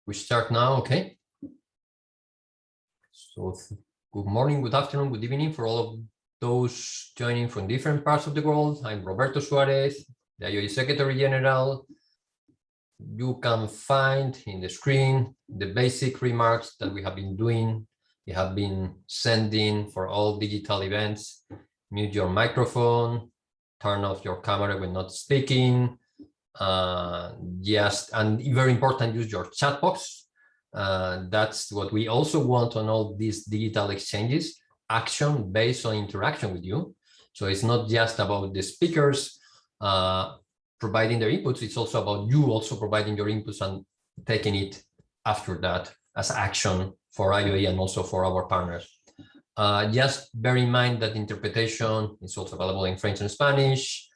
We start now, okay? So good morning, good afternoon, good evening for all of those joining from different parts of the world. I'm Roberto Suarez, the IOE Secretary General. You can find in the screen the basic remarks that we have been doing. We have been sending for all digital events. Mute your microphone, turn off your camera when not speaking. And very important, use your chat box. That's what we also want on all these digital exchanges, action based on interaction with you. So it's not just about the speakers providing their inputs, it's also about you also providing your inputs and taking it after that as action for IOE and also for our partners. Just bear in mind that interpretation is also available in French and Spanish.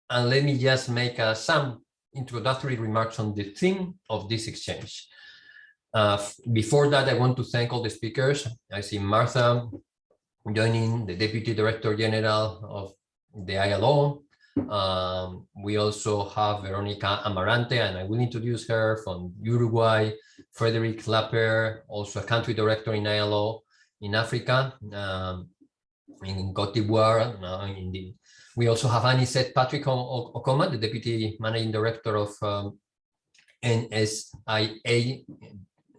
And let me just make some introductory remarks on the theme of this exchange. Before that, I want to thank all the speakers. I see Martha joining, the Deputy Director General of the ILO. We also have Veronica Amarante, and I will introduce her, from Uruguay. Frederic Lapper, also a country director in ILO in Africa, in Cote d'Ivoire. We also have Anisette Patrick Okoma, the Deputy Managing Director of NSIA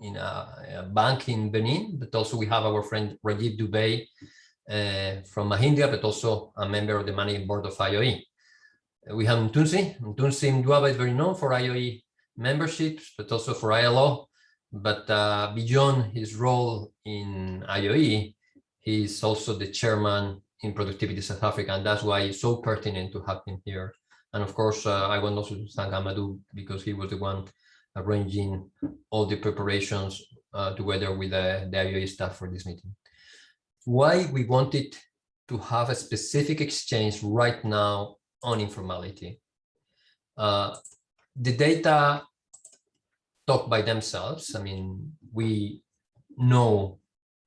in a bank in Benin, but also we have our friend Rajiv Dubey from Mahindra, but also a member of the Managing Board of IOE. We have Mtunzi. Mtunzi Mdwaba is very known for IOE memberships, but also for ILO. But beyond his role in IOE, he is also the chairman in Productivity South Africa, and that's why it's so pertinent to have him here. And of course, I want also to thank Amadou, because he was the one arranging all the preparations together with the IOE staff for this meeting. Why we wanted to have a specific exchange right now on informality. The data talk by themselves. I mean, we know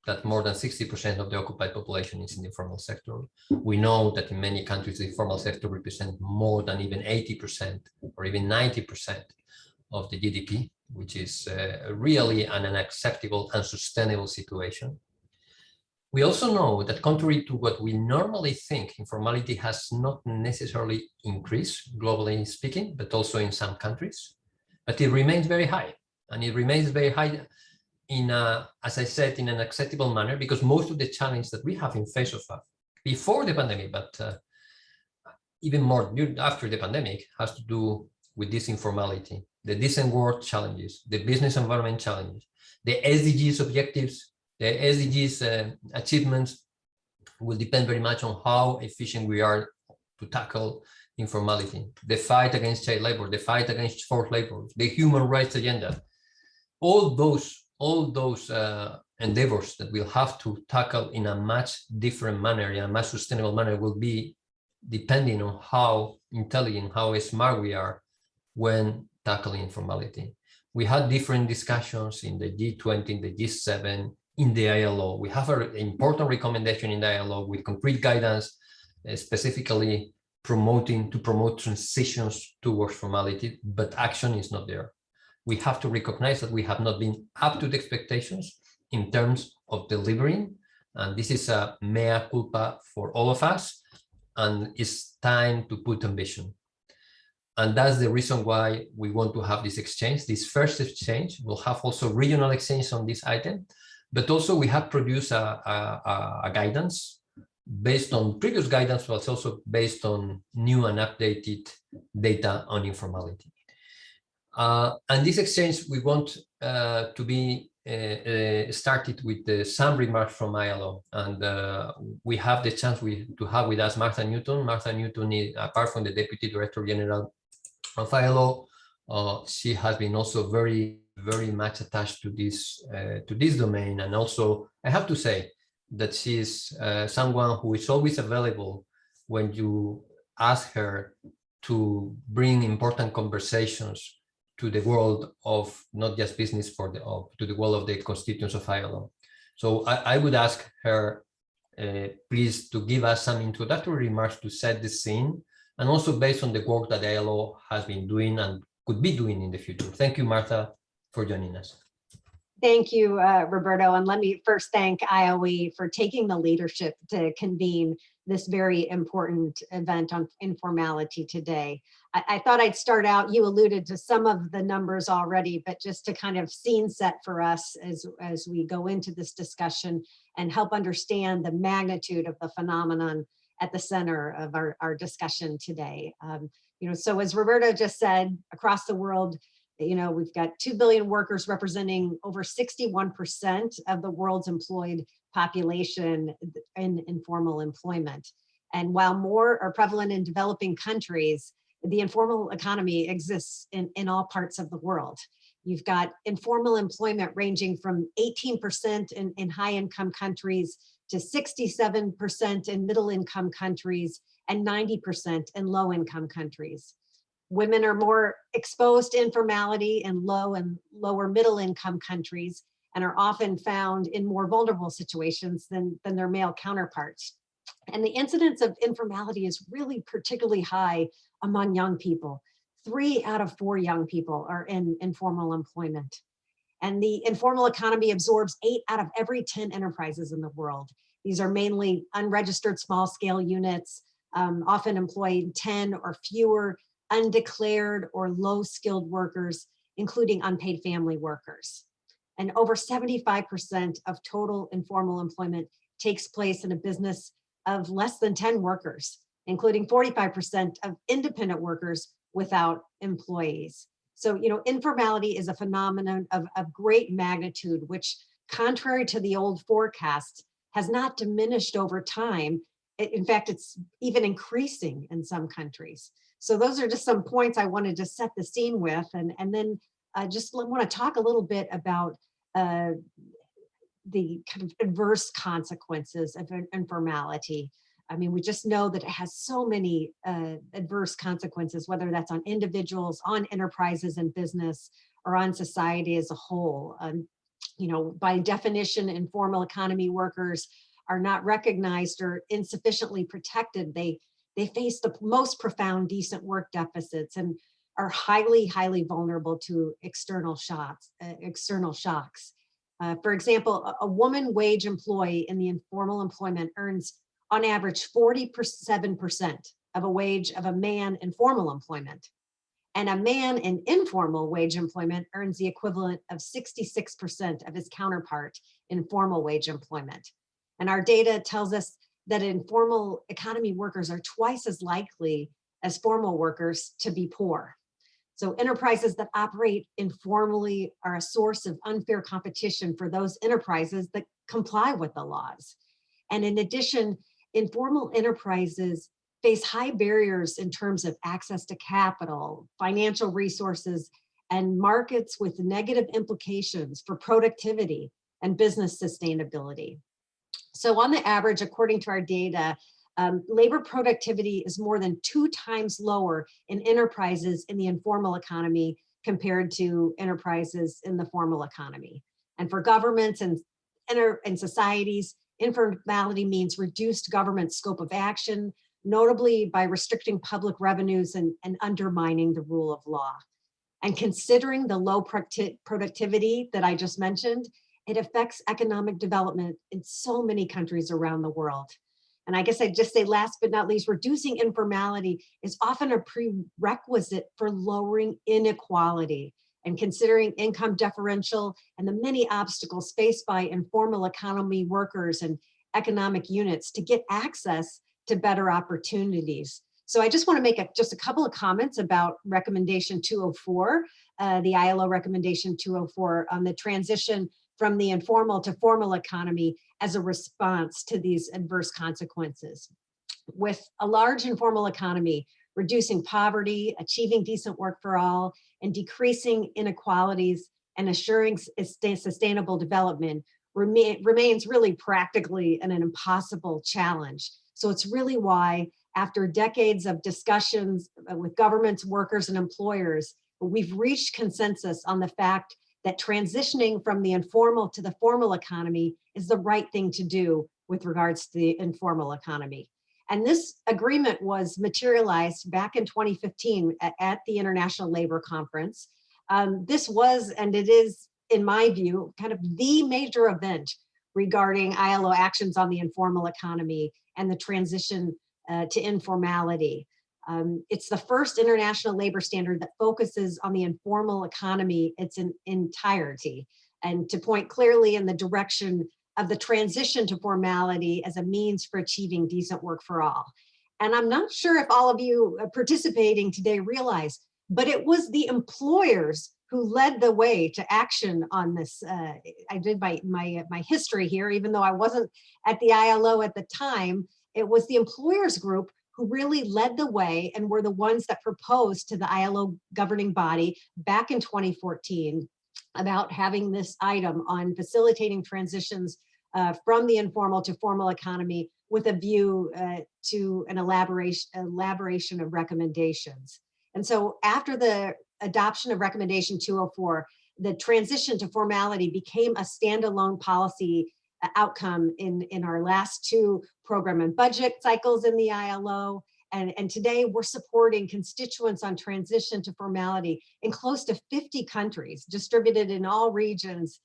that more than 60% of the occupied population is in the informal sector. We know that in many countries, the informal sector represents more than even 80% or even 90% of the GDP, which is really an unacceptable and sustainable situation. We also know that, contrary to what we normally think, informality has not necessarily increased, globally speaking, but also in some countries, but it remains very high. And it remains very high in, as I said, in an acceptable manner, because most of the challenge that we have in face of before the pandemic, but even more after the pandemic, has to do with this informality, the decent work challenges, the business environment challenges, the SDGs objectives, the SDGs achievements will depend very much on how efficient we are to tackle informality, the fight against child labor, the fight against forced labor, the human rights agenda. All those endeavors that we'll have to tackle in a much different manner, in a much sustainable manner, will be depending on how intelligent, how smart we are when tackling informality. We had different discussions in the G20, in the G7, in the ILO. We have an important recommendation in the ILO with concrete guidance, specifically to promote transitions towards formality, but action is not there. We have to recognize that we have not been up to the expectations in terms of delivering, and this is a mea culpa for all of us, and it's time to put ambition. And that's the reason why we want to have this exchange. This first exchange will have also regional exchange on this item, but also we have produced a guidance based on previous guidance, but also based on new and updated data on informality. And this exchange, we want to be started with some remarks from ILO. And we have the chance to have with us Martha Newton. Martha Newton, is, apart from the Deputy Director General of ILO, she has been also very much attached to this domain. And also, I have to say that she is someone who is always available when you ask her to bring important conversations to the world of not just business, to the world of the constituents of ILO. So I would ask her, please, to give us some introductory remarks to set the scene, and also based on the work that ILO has been doing and could be doing in the future. Thank you, Martha, for joining us. Thank you, Roberto. And let me first thank IOE for taking the leadership to convene this very important event on informality today. I thought I'd start out, you alluded to some of the numbers already, but just to kind of scene set for us as we go into this discussion and help understand the magnitude of the phenomenon at the center of our discussion today. So as Roberto just said, across the world, we've got 2 billion workers representing over 61% of the world's employed population in informal employment. And while more are prevalent in developing countries, the informal economy exists in all parts of the world. You've got informal employment ranging from 18% in high-income countries to 67% in middle-income countries and 90% in low-income countries. Women are more exposed to informality in low and lower middle income countries and are often found in more vulnerable situations than their male counterparts. And the incidence of informality is really particularly high among young people. 3 out of 4 young people are in informal employment. And the informal economy absorbs 8 out of every 10 enterprises in the world. These are mainly unregistered small-scale units, often employing 10 or fewer undeclared or low-skilled workers, including unpaid family workers. And over 75% of total informal employment takes place in a business of less than 10 workers, including 45% of independent workers without employees. So, informality is a phenomenon of great magnitude, which, contrary to the old forecast, has not diminished over time. In fact, it's even increasing in some countries. So those are just some points I wanted to set the scene with, and then just want to talk a little bit about the kind of adverse consequences of informality. I mean, we just know that it has so many adverse consequences, whether that's on individuals, on enterprises and business, or on society as a whole. By definition, informal economy workers are not recognized or insufficiently protected. They face the most profound decent work deficits and are highly, highly vulnerable to external shocks. For example, a woman wage employee in the informal employment earns on average 47% of a wage of a man in formal employment. And a man in informal wage employment earns the equivalent of 66% of his counterpart in formal wage employment. And our data tells us that informal economy workers are twice as likely as formal workers to be poor. So enterprises that operate informally are a source of unfair competition for those enterprises that comply with the laws. And in addition, informal enterprises face high barriers in terms of access to capital, financial resources, and markets with negative implications for productivity and business sustainability. So on the average, according to our data, labor productivity is more than 2 times lower in enterprises in the informal economy compared to enterprises in the formal economy. And for governments and societies, informality means reduced government scope of action, notably by restricting public revenues and undermining the rule of law. And considering the low productivity that I just mentioned, it affects economic development in so many countries around the world. And I guess I'd just say, last but not least, reducing informality is often a prerequisite for lowering inequality and considering income differential and the many obstacles faced by informal economy workers and economic units to get access to better opportunities. So I just want to make just a couple of comments about recommendation 204, the ILO recommendation 204 on the transition from the informal to formal economy as a response to these adverse consequences. With a large informal economy, reducing poverty, achieving decent work for all, and decreasing inequalities and assuring sustainable development remains really practically an impossible challenge. So it's really why, after decades of discussions with governments, workers, and employers, we've reached consensus on the fact that transitioning from the informal to the formal economy is the right thing to do with regards to the informal economy. And this agreement was materialized back in 2015 at the International Labor Conference. This was, and it is, in my view, kind of the major event regarding ILO actions on the informal economy and the transition to informality. It's the first international labor standard that focuses on the informal economy its entirety, and to point clearly in the direction of the transition to formality as a means for achieving decent work for all. And I'm not sure if all of you participating today realize, but it was the employers who led the way to action on this. I did my history here, even though I wasn't at the ILO at the time. It was the employers group who really led the way and were the ones that proposed to the ILO governing body back in 2014 about having this item on facilitating transitions from the informal to formal economy with a view to an elaboration of recommendations. And so after the adoption of Recommendation 204, the transition to formality became a standalone policy outcome in our last two program and budget cycles in the ILO. And today we're supporting constituents on transition to formality in close to 50 countries, distributed in all regions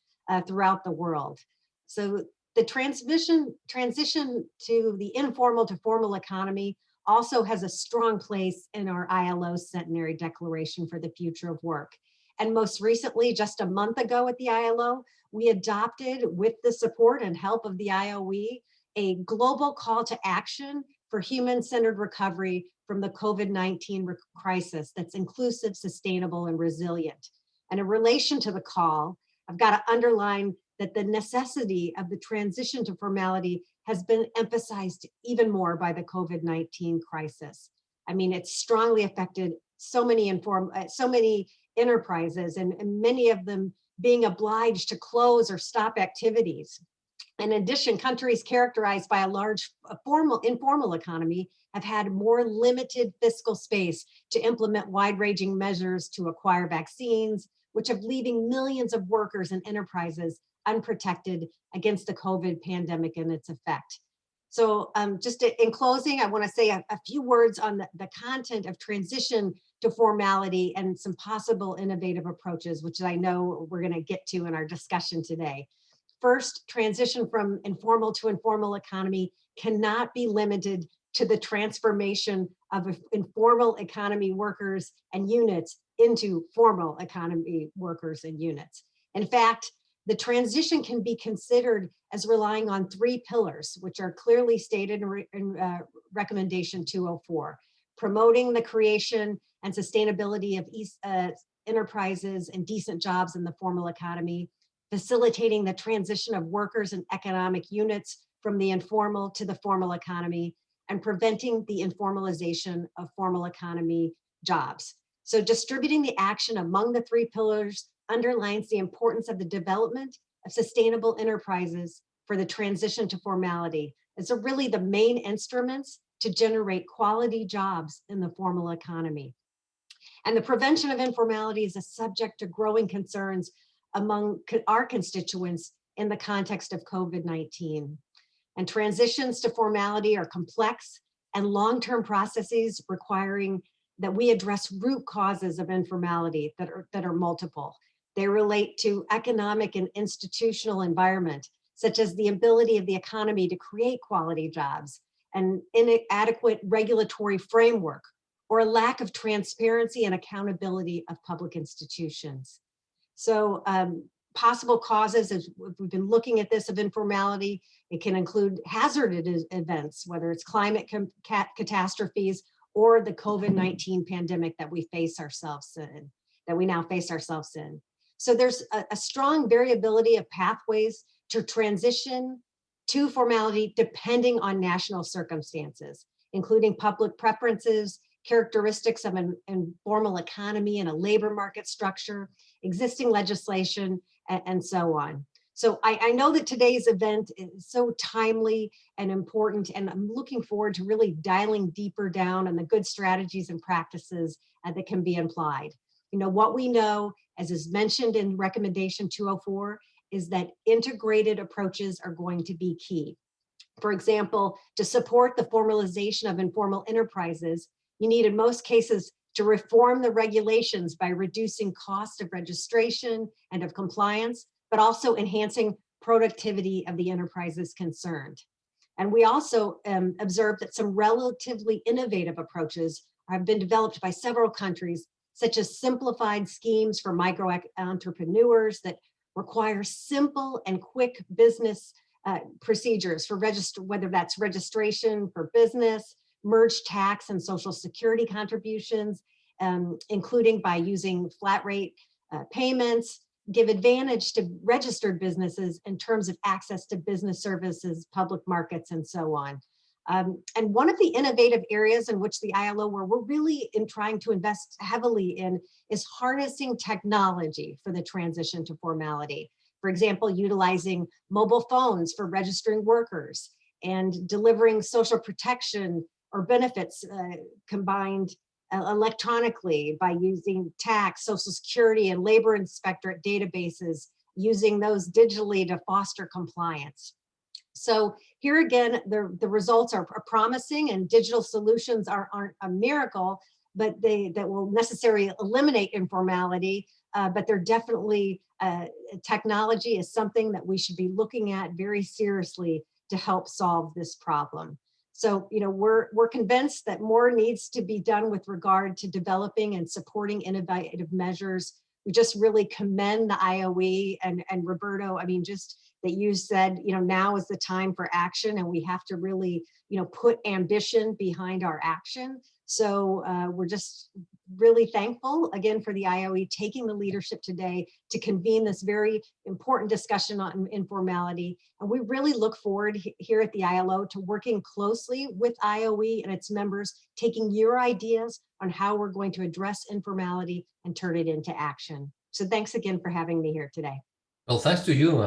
throughout the world. So the transition to the informal to formal economy also has a strong place in our ILO Centenary Declaration for the Future of Work. And most recently, just a month ago at the ILO, we adopted, with the support and help of the IOE, a global call to action for human-centered recovery from the COVID-19 crisis that's inclusive, sustainable, and resilient. And in relation to the call, I've got to underline that the necessity of the transition to formality has been emphasized even more by the COVID-19 crisis. I mean, it's strongly affected so many enterprises, and many of them being obliged to close or stop activities. In addition, countries characterized by a large informal economy have had more limited fiscal space to implement wide-ranging measures to acquire vaccines, which have leaving millions of workers and enterprises unprotected against the COVID pandemic and its effect. So just in closing, I want to say a few words on the content of transition to formality and some possible innovative approaches, which I know we're going to get to in our discussion today. First, transition from informal to informal economy cannot be limited to the transformation of informal economy workers and units into formal economy workers and units. In fact, the transition can be considered as relying on three pillars, which are clearly stated in Recommendation 204, promoting the creation and sustainability of enterprises and decent jobs in the formal economy, facilitating the transition of workers and economic units from the informal to the formal economy, and preventing the informalization of formal economy jobs. So distributing the action among the three pillars underlines the importance of the development of sustainable enterprises for the transition to formality. It's really the main instruments to generate quality jobs in the formal economy. And the prevention of informality is a subject to growing concerns among our constituents in the context of COVID-19. And transitions to formality are complex and long-term processes requiring that we address root causes of informality that are multiple. They relate to economic and institutional environment, such as the ability of the economy to create quality jobs, and inadequate regulatory framework, or a lack of transparency and accountability of public institutions. So possible causes, as we've been looking at this, of informality, it can include hazardous events, whether it's climate catastrophes or the COVID-19 pandemic that we face ourselves in, that we now face ourselves in. So there's a strong variability of pathways to transition to formality depending on national circumstances, including public preferences, characteristics of an informal economy and a labor market structure, existing legislation, and so on. So I know that today's event is so timely and important, and I'm looking forward to really dialing deeper down on the good strategies and practices that can be applied. You know, what we know, as is mentioned in Recommendation 204, is that integrated approaches are going to be key. For example, to support the formalization of informal enterprises, you need in most cases to reform the regulations by reducing cost of registration and of compliance, but also enhancing productivity of the enterprises concerned. And we also observed that some relatively innovative approaches have been developed by several countries, such as simplified schemes for micro entrepreneurs that require simple and quick business procedures for whether that's registration for business, merge tax and social security contributions, including by using flat rate payments, give advantage to registered businesses in terms of access to business services, public markets, and so on. And one of the innovative areas in which the ILO, where we're really trying to invest heavily in, is harnessing technology for the transition to formality. For example, utilizing mobile phones for registering workers and delivering social protection or benefits combined electronically by using tax, social security, and labor inspectorate databases, using those digitally to foster compliance. So here again, the results are promising, and digital solutions aren't a miracle, but that will necessarily eliminate informality, but they're definitely, technology is something that we should be looking at very seriously to help solve this problem. So, you know, we're convinced that more needs to be done with regard to developing and supporting innovative measures. We just really commend the IOE and Roberto. I mean, just that you said, you know, now is the time for action, and we have to really, you know, put ambition behind our action. So we're just really thankful again for the IOE taking the leadership today to convene this very important discussion on informality. And we really look forward here at the ILO to working closely with IOE and its members, taking your ideas on how we're going to address informality and turn it into action. So thanks again for having me here today. Well, thanks to you.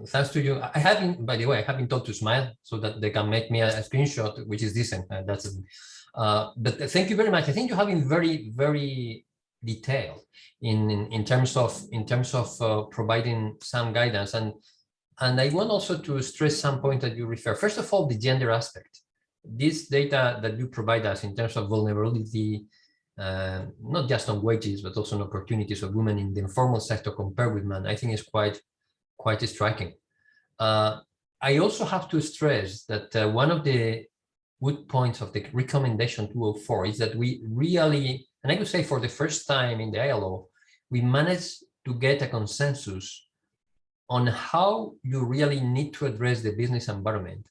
Thanks to you. I haven't, by the way, I haven't told to smile so that they can make me a screenshot, which is decent. But thank you very much. I think you have been very, very detailed in terms of providing some guidance, and I want also to stress some point that you refer. First of all, the gender aspect. This data that you provide us in terms of vulnerability, not just on wages but also on opportunities of women in the informal sector compared with men, I think is quite striking. I also have to stress that one of the good points of the recommendation 204 is that we really, and I would say for the first time in the ILO, we managed to get a consensus on how you really need to address the business environment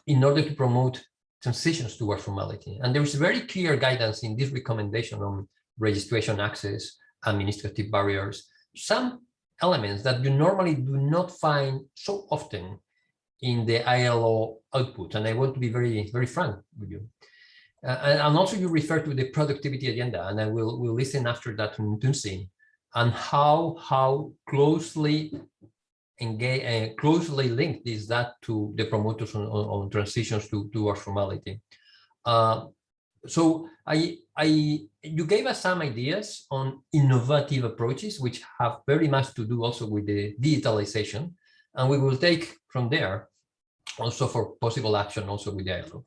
in order to promote transitions towards formality. And there is very clear guidance in this recommendation on registration access, administrative barriers, some elements that you normally do not find so often in the ILO output. And I want to be very, very frank with you. And also you refer to the productivity agenda, and I will listen after that from Tunsi, and how closely closely linked is that to the promoters on transitions towards formality. So you gave us some ideas on innovative approaches, which have very much to do also with the digitalization, and we will take from there also for possible action also with the ILO.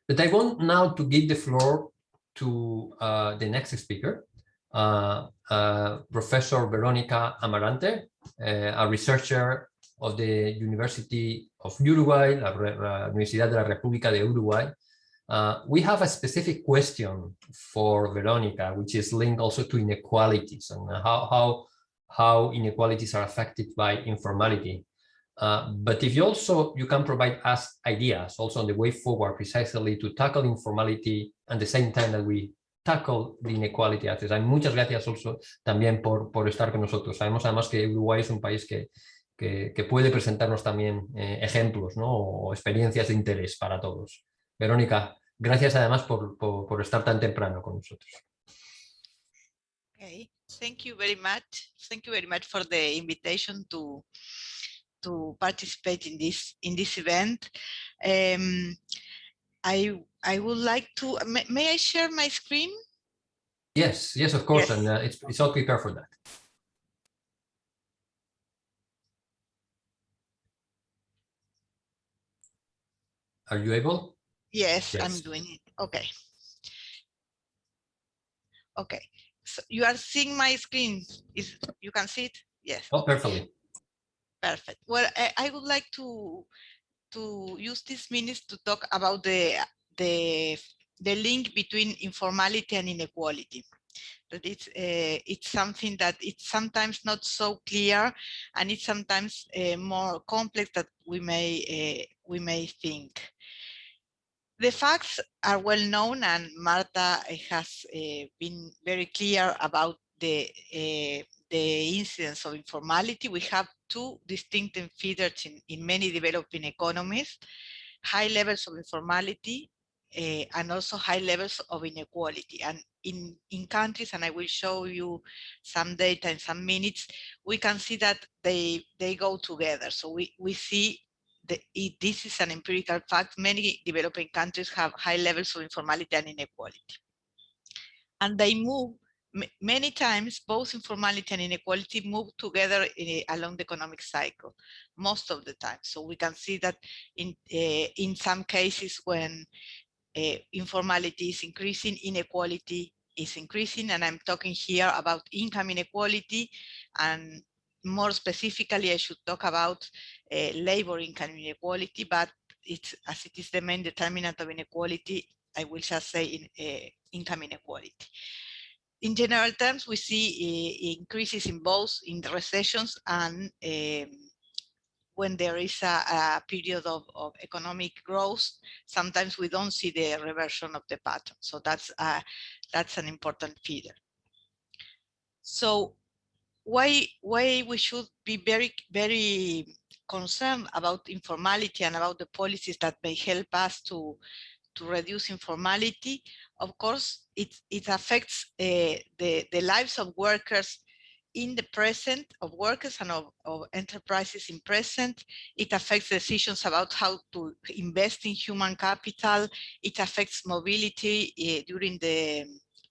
But I want now to give the floor to the next speaker, Professor Verónica Amarante, a researcher of the University of Uruguay, la Universidad de la República de Uruguay. We have a specific question for Verónica, which is linked also to inequalities and how inequalities are affected by informality. But if you can provide us ideas also on the way forward precisely to tackle informality at the same time that we tackle the inequality access. Y muchas gracias also también por estar con nosotros. Sabemos además que Uruguay es un país que puede presentarnos también ejemplos, ¿no? O experiencias de interés para todos. Verónica, gracias además por estar tan temprano con nosotros. Okay, thank you very much. Thank you very much for the invitation to participate in this event. I would like to, may I share my screen? Yes, of course, yes. And it's all prepared for that. Are you able? Yes, Yes. I'm doing it. Okay. Okay. So you are seeing my screen. You can see it? Yes. Oh, perfectly. Perfect. Well, I would like to use these minutes to talk about the link between informality and inequality. That it's something that it's sometimes not so clear, and it's sometimes more complex that we may think. The facts are well known, and Marta has been very clear about the incidence of informality. We have two distinctive features in many developing economies: high levels of informality and also high levels of inequality. And in countries, and I will show you some data in some minutes, we can see that they go together. So we see this is an empirical fact. Many developing countries have high levels of informality and inequality. And they move, many times, both informality and inequality move together along the economic cycle, most of the time. So we can see that in some cases when informality is increasing, inequality is increasing. And I'm talking here about income inequality, and more specifically, I should talk about labor income inequality, but as it is the main determinant of inequality, I will just say income inequality. In general terms, we see increases in both in the recessions and when there is a period of economic growth. Sometimes we don't see the reversion of the pattern. So that's an important feeder. So why we should be very, very concerned about informality and about the policies that may help us to reduce informality? Of course, it affects the lives of workers in the present, of workers and of enterprises in present. It affects decisions about how to invest in human capital. It affects mobility during the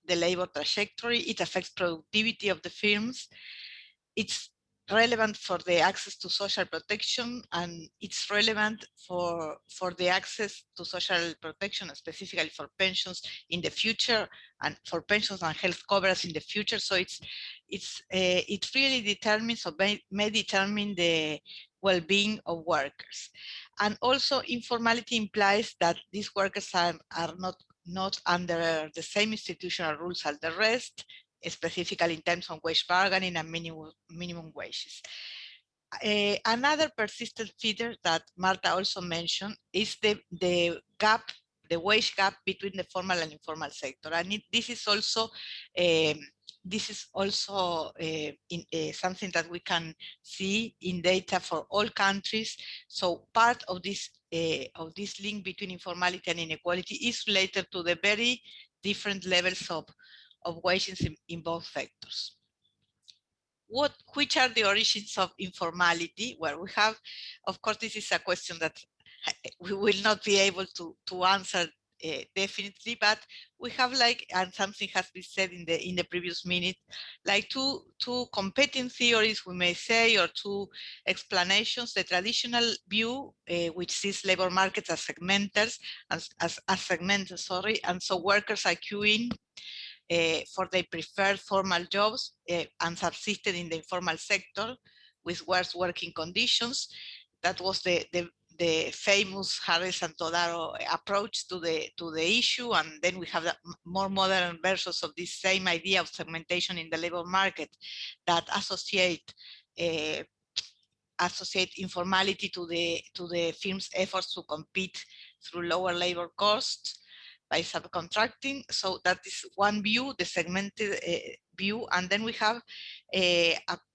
labor trajectory. It affects productivity of the firms. It's relevant for the access to social protection, and it's relevant for the access to social protection, specifically for pensions in the future, and for pensions and health coverage in the future. So it really determines, or may determine, the well-being of workers. And also, informality implies that these workers are not under the same institutional rules as the rest, specifically in terms of wage bargaining and minimum wages. Another persistent feature that Marta also mentioned is the gap, the wage gap between the formal and informal sector. And this is also something that we can see in data for all countries. So part of this link between informality and inequality is related to the very different levels of wages in both sectors. Which are the origins of informality? Well, we have, of course, this is a question that we will not be able to answer definitely, but we have, like, and something has been said in the previous minute, like two competing theories, we may say, or two explanations. The traditional view, which sees labor markets as segmenters, and so workers are queuing for their preferred formal jobs and subsisted in the informal sector with worse working conditions. That was the famous Harris and Todaro approach to the issue. And then we have the more modern versions of this same idea of segmentation in the labor market that associate informality to the firm's efforts to compete through lower labor costs by subcontracting. So that is one view, the segmented view. And then we have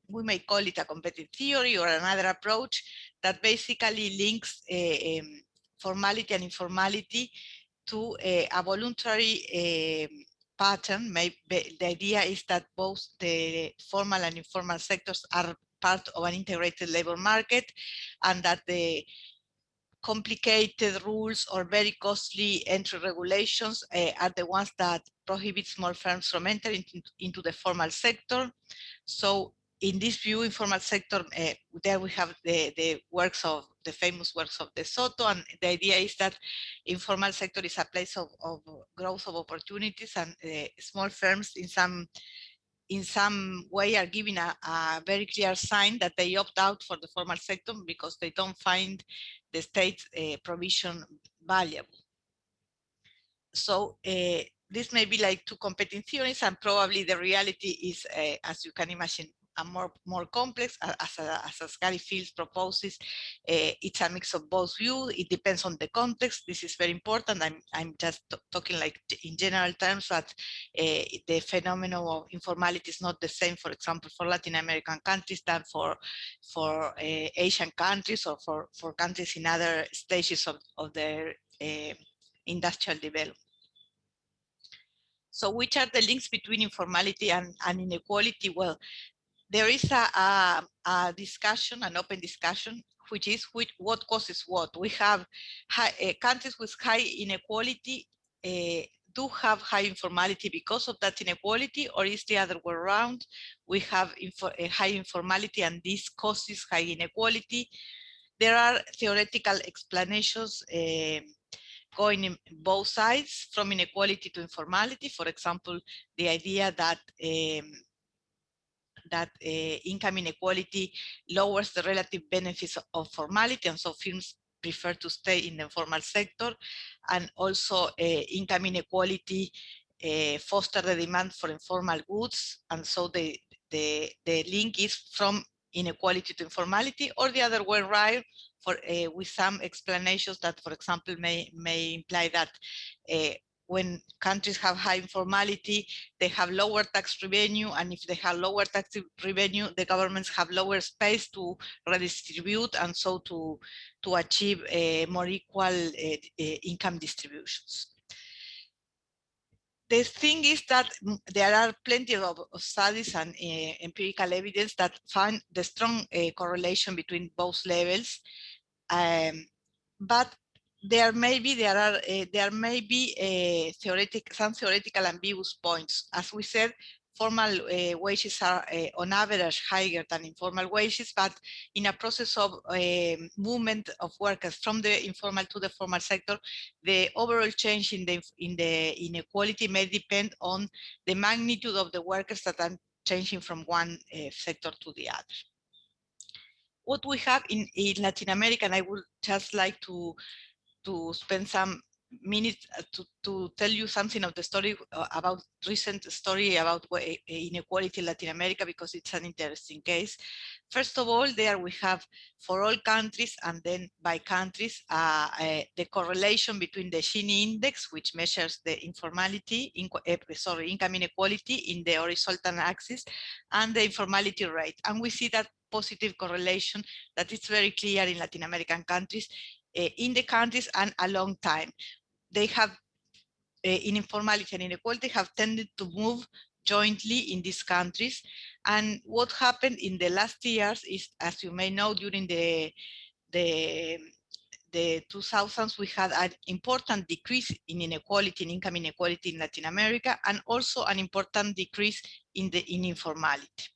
we may call it a competitive theory or another approach that basically links formality and informality to a voluntary pattern. The idea is that both the formal and informal sectors are part of an integrated labor market, and that the complicated rules or very costly entry regulations are the ones that prohibit small firms from entering into the formal sector. So in this view, informal sector, there we have the works of the famous works of De Soto. And the idea is that informal sector is a place of growth of opportunities, and small firms in some way are giving a very clear sign that they opt out for the formal sector because they don't find the state provision valuable. So this may be like two competing theories, and probably the reality is, as you can imagine, a more complex. As Gary Fields proposes, it's a mix of both views. It depends on the context. This is very important. I'm just talking like in general terms, that the phenomenon of informality is not the same, for example, for Latin American countries than for Asian countries, or for countries in other stages of their industrial development. So which are the links between informality and inequality? Well, there is a discussion, an open discussion, which is what causes what. We have countries with high inequality do have high informality because of that inequality, or is the other way around? We have high informality and this causes high inequality. There are theoretical explanations going in both sides, from inequality to informality. For example, the idea that income inequality lowers the relative benefits of formality, and so firms prefer to stay in the informal sector. And also income inequality foster the demand for informal goods, and so the link is from inequality to informality, or the other way around, with some explanations that, for example, may imply that when countries have high informality, they have lower tax revenue, and if they have lower tax revenue, the governments have lower space to redistribute, and so to achieve more equal income distributions. The thing is that there are plenty of studies and empirical evidence that find the strong correlation between both levels, but there may be some theoretical ambiguous points. As we said, formal wages are on average higher than informal wages, but in a process of movement of workers from the informal to the formal sector, the overall change in the inequality may depend on the magnitude of the workers that are changing from one sector to the other. What we have in Latin America, and I would just like to spend some minutes to tell you something of the story about recent story about inequality in Latin America, because it's an interesting case. First of all, there we have for all countries, and then by countries, the correlation between the Gini index, which measures the income inequality in the horizontal axis, and the informality rate. And we see that positive correlation that is very clear in Latin American countries, in the countries, and a long time. They have, in informality and inequality, have tended to move jointly in these countries. And what happened in the last years is, as you may know, during the 2000s, we had an important decrease in inequality, in income inequality in Latin America, and also an important decrease in informality.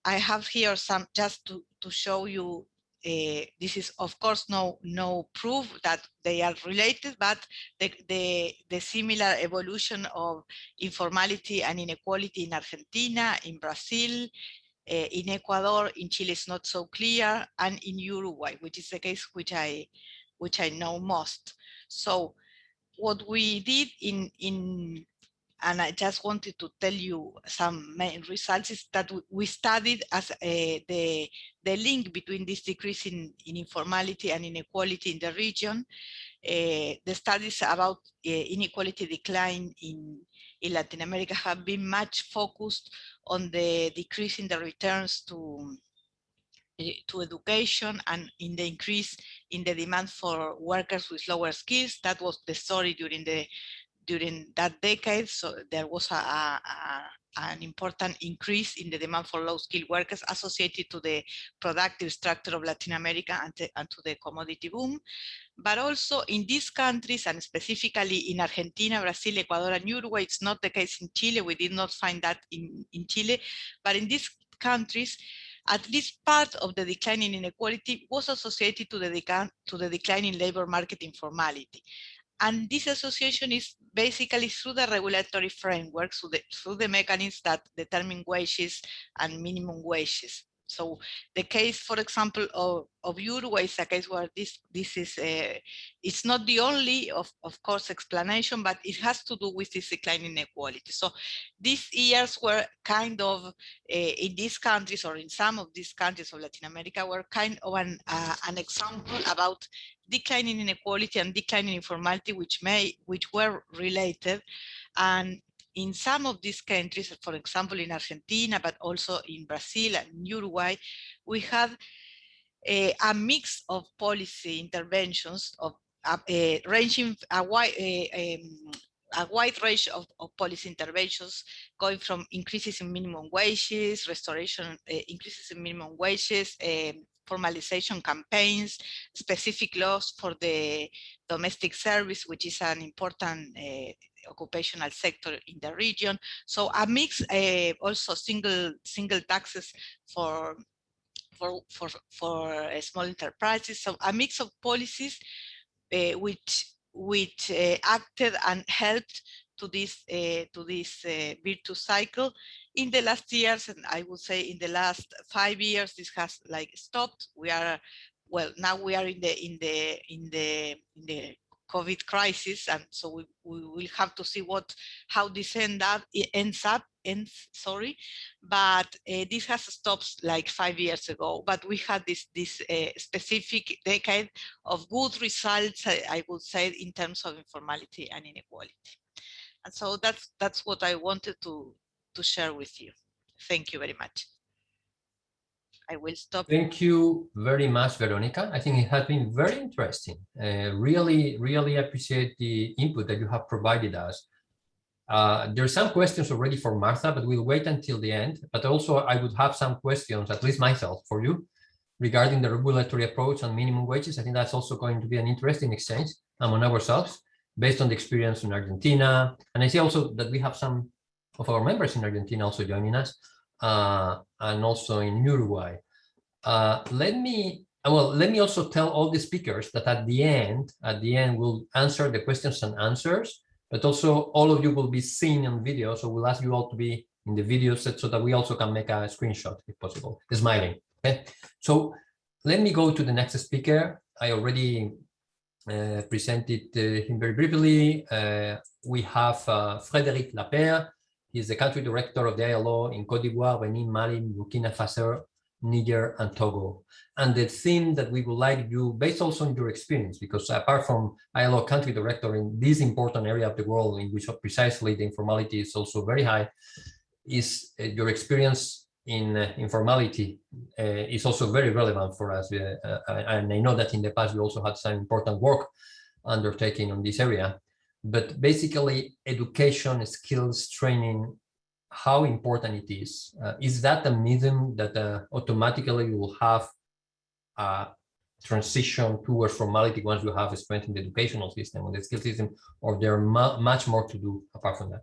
I have here some, just to show you, this is of course no proof that they are related, but the similar evolution of informality and inequality in Argentina, in Brazil, in Ecuador, in Chile is not so clear, and in Uruguay, which is the case which I know most. So what we did and I just wanted to tell you some main results, is that we studied as the link between this decrease in informality and inequality in the region. The studies about inequality decline in Latin America have been much focused on the decrease in the returns to education, and in the increase in the demand for workers with lower skills. That was the story during that decade. So there was an important increase in the demand for low-skilled workers associated to the productive structure of Latin America and to the commodity boom. But also in these countries, and specifically in Argentina, Brazil, Ecuador, and Uruguay, it's not the case in Chile. We did not find that in Chile, but in these countries, at least part of the decline in inequality was associated to the decline in labor market informality. And this association is basically through the regulatory framework, through the mechanisms that determine wages and minimum wages. So the case, for example, of Uruguay is a case where this is it's not the only, of course, explanation, but it has to do with this decline in inequality. So these years were kind of in these countries, or in some of these countries of Latin America, were kind of an example about declining inequality and declining informality, which were related. And in some of these countries, for example, in Argentina, but also in Brazil and Uruguay, we had a mix of policy interventions of ranging a wide range of policy interventions, going from increases in minimum wages, restoration, increases in minimum wages, formalization campaigns, specific laws for the domestic service, which is an important occupational sector in the region. So a mix, also single taxes for small enterprises. So a mix of policies which acted and helped to this virtuous cycle. In the last years, and I would say in the last 5 years, this has like stopped. We are, well, now we are in the COVID crisis, and so we will have to see how this ends. But this has stopped like 5 years ago. But we had this specific decade of good results, I would say, in terms of informality and inequality. And so that's what I wanted to share with you. Thank you very much. I will stop. Thank you very much, Veronica. I think it has been very interesting. Really appreciate the input that you have provided us. There are some questions already for Martha, but we'll wait until the end. But also I would have some questions, at least myself, for you regarding the regulatory approach on minimum wages. I think that's also going to be an interesting exchange among ourselves based on the experience in Argentina. And I see also that we have some of our members in Argentina also joining us, and also in Uruguay. Let me also tell all the speakers that at the end we'll answer the questions and answers, but also all of you will be seen on video. So we'll ask you all to be in the video set so that we also can make a screenshot if possible, smiling. Okay. So let me go to the next speaker. I already presented him very briefly. We have Frédéric Lapère. He's the country director of the ILO in Côte d'Ivoire, Benin, Mali, Burkina Faso, Niger, and Togo. And the theme that we would like you, based also on your experience, because apart from ILO country director in this important area of the world in which precisely the informality is also very high, is your experience in informality is also very relevant for us. And I know that in the past you also had some important work undertaking on this area. But basically, education, skills, training, how important it is. Is that a medium that automatically you will have a transition towards formality once you have strengthened the educational system or the skill system, or there are much more to do apart from that?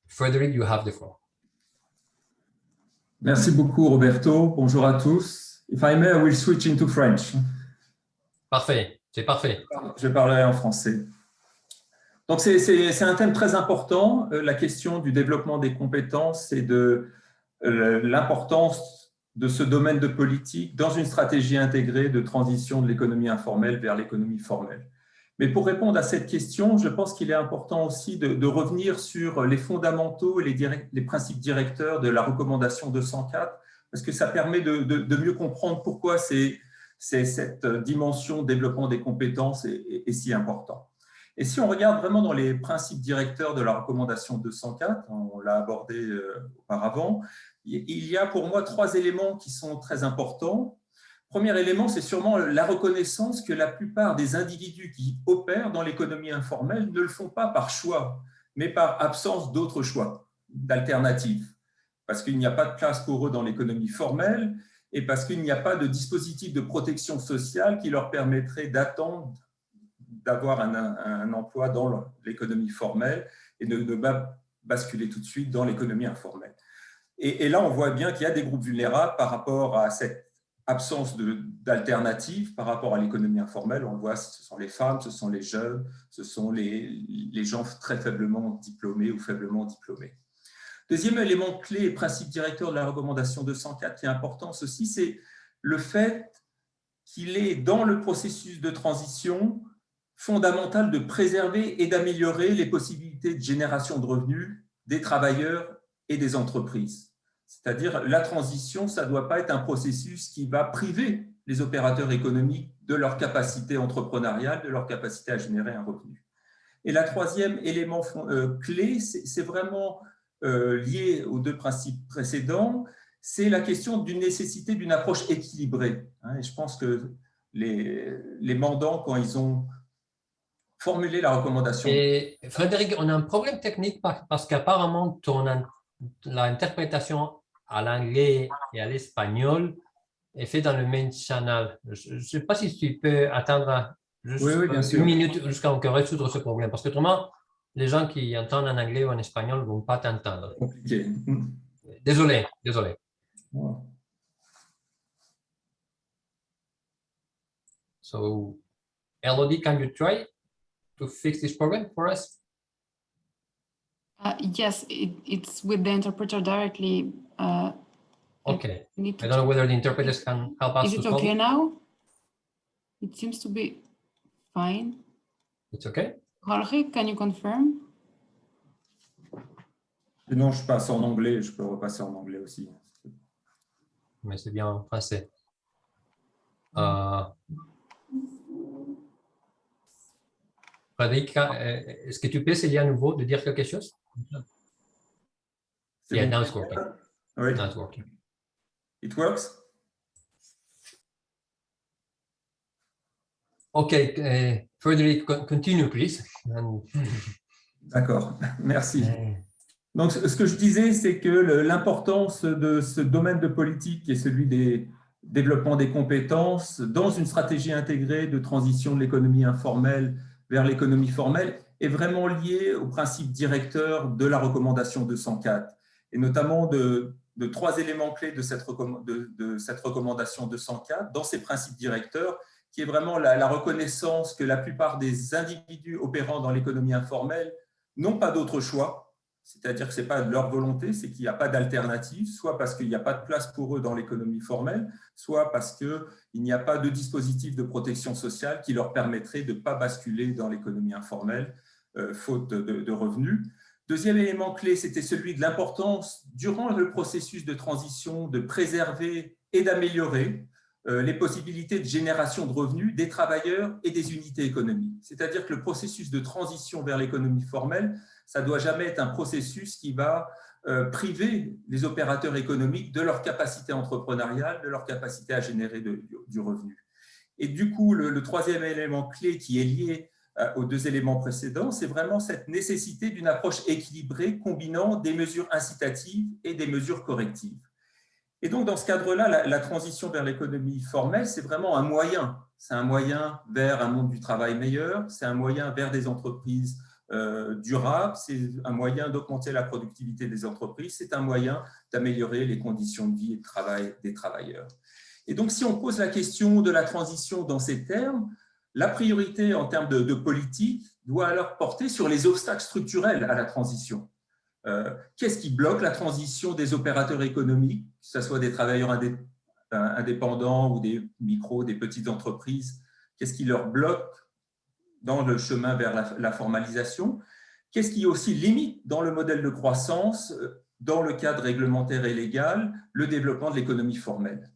Frédéric, you have the floor. Merci beaucoup, Roberto. Bonjour à tous. If I may, I will switch into French. Parfait, c'est parfait. Je parlerai en français. Donc, c'est un thème très important, la question du développement des compétences et de l'importance de ce domaine de politique dans une stratégie intégrée de transition de l'économie informelle vers l'économie formelle. Mais pour répondre à cette question, je pense qu'il est important aussi de revenir sur les fondamentaux et les principes directeurs de la recommandation 204, parce que ça permet de mieux comprendre pourquoi cette dimension développement des compétences est si importante. Et si on regarde vraiment dans les principes directeurs de la recommandation 204, on l'a abordé auparavant, il y a pour moi 3 éléments qui sont très importants. Premier élément, c'est sûrement la reconnaissance que la plupart des individus qui opèrent dans l'économie informelle ne le font pas par choix, mais par absence d'autres choix, d'alternatives. Parce qu'il n'y a pas de place pour eux dans l'économie formelle et parce qu'il n'y a pas de dispositif de protection sociale qui leur permettrait d'attendre d'avoir un emploi dans l'économie formelle et de basculer tout de suite dans l'économie informelle. Et là, on voit bien qu'il y a des groupes vulnérables par rapport à cette absence d'alternative par rapport à l'économie informelle. On le voit, ce sont les femmes, ce sont les jeunes, ce sont les gens très faiblement diplômés ou faiblement diplômés. Deuxième élément clé et principe directeur de la recommandation 204 qui est important aussi, c'est le fait qu'il est dans le processus de transition fondamental de préserver et d'améliorer les possibilités de génération de revenus des travailleurs et des entreprises. C'est-à-dire, la transition, ça ne doit pas être un processus qui va priver les opérateurs économiques de leur capacité entrepreneuriale, de leur capacité à générer un revenu. Et la troisième élément clé, c'est vraiment lié aux deux principes précédents, c'est la question d'une nécessité d'une approche équilibrée. Et je pense que les mandants, quand ils ont formulé la recommandation… Et Frédéric, on a un problème technique parce qu'apparemment, l'interprétation à l'anglais et à l'espagnol est faite dans le main channel. Je ne sais pas si tu peux attendre juste bien sûr. une minute jusqu'à qu'on résoudre ce problème, parce que autrement, les gens qui entendent en anglais ou en espagnol ne vont pas t'entendre. Compliqué. Désolé. Ouais. So, Elodie, can you try to fix this problem for us? Yes, it's with the interpreter directly. Okay. I don't know whether the interpreters can help us. Is it okay now? It seems to be fine. It's okay. Jorge, can you confirm? Sinon, je passe en anglais, je peux repasser en anglais aussi. Mais c'est bien en français. Frédéric, est-ce que tu peux essayer à nouveau de dire quelque chose? Yeah, now it's working. Oui. Now it's working. It works? Okay, Frédéric, continue, please. D'accord, merci. Donc, ce que je disais, c'est que l'importance de ce domaine de politique qui est celui des développements des compétences dans une stratégie intégrée de transition de l'économie informelle vers l'économie formelle est vraiment liée au principe directeur de la recommandation 204 et notamment de trois éléments clés de cette recommandation 204 dans ces principes directeurs qui est vraiment la reconnaissance que la plupart des individus opérant dans l'économie informelle n'ont pas d'autre choix. C'est-à-dire que ce n'est pas de leur volonté, c'est qu'il n'y a pas d'alternative, soit parce qu'il n'y a pas de place pour eux dans l'économie formelle, soit parce qu'il n'y a pas de dispositif de protection sociale qui leur permettrait de ne pas basculer dans l'économie informelle, faute de revenus. Deuxième élément clé, c'était celui de l'importance, durant le processus de transition, de préserver et d'améliorer les possibilités de génération de revenus des travailleurs et des unités économiques. C'est-à-dire que le processus de transition vers l'économie formelle, ça ne doit jamais être un processus qui va priver les opérateurs économiques de leur capacité entrepreneuriale, de leur capacité à générer du revenu. Et du coup, le troisième élément clé qui est lié aux deux éléments précédents, c'est vraiment cette nécessité d'une approche équilibrée combinant des mesures incitatives et des mesures correctives. Et donc, dans ce cadre-là, la transition vers l'économie formelle, c'est vraiment un moyen. C'est un moyen vers un monde du travail meilleur, c'est un moyen vers des entreprises durables, c'est un moyen d'augmenter la productivité des entreprises, c'est un moyen d'améliorer les conditions de vie et de travail des travailleurs. Et donc, si on pose la question de la transition dans ces termes, la priorité en termes de politique doit alors porter sur les obstacles structurels à la transition. Qu'est-ce qui bloque la transition des opérateurs économiques, que ce soit des travailleurs indépendants ou des micros, des petites entreprises? Qu'est-ce qui leur bloque dans le chemin vers la formalisation? Qu'est-ce qui aussi limite dans le modèle de croissance, dans le cadre réglementaire et légal, le développement de l'économie formelle?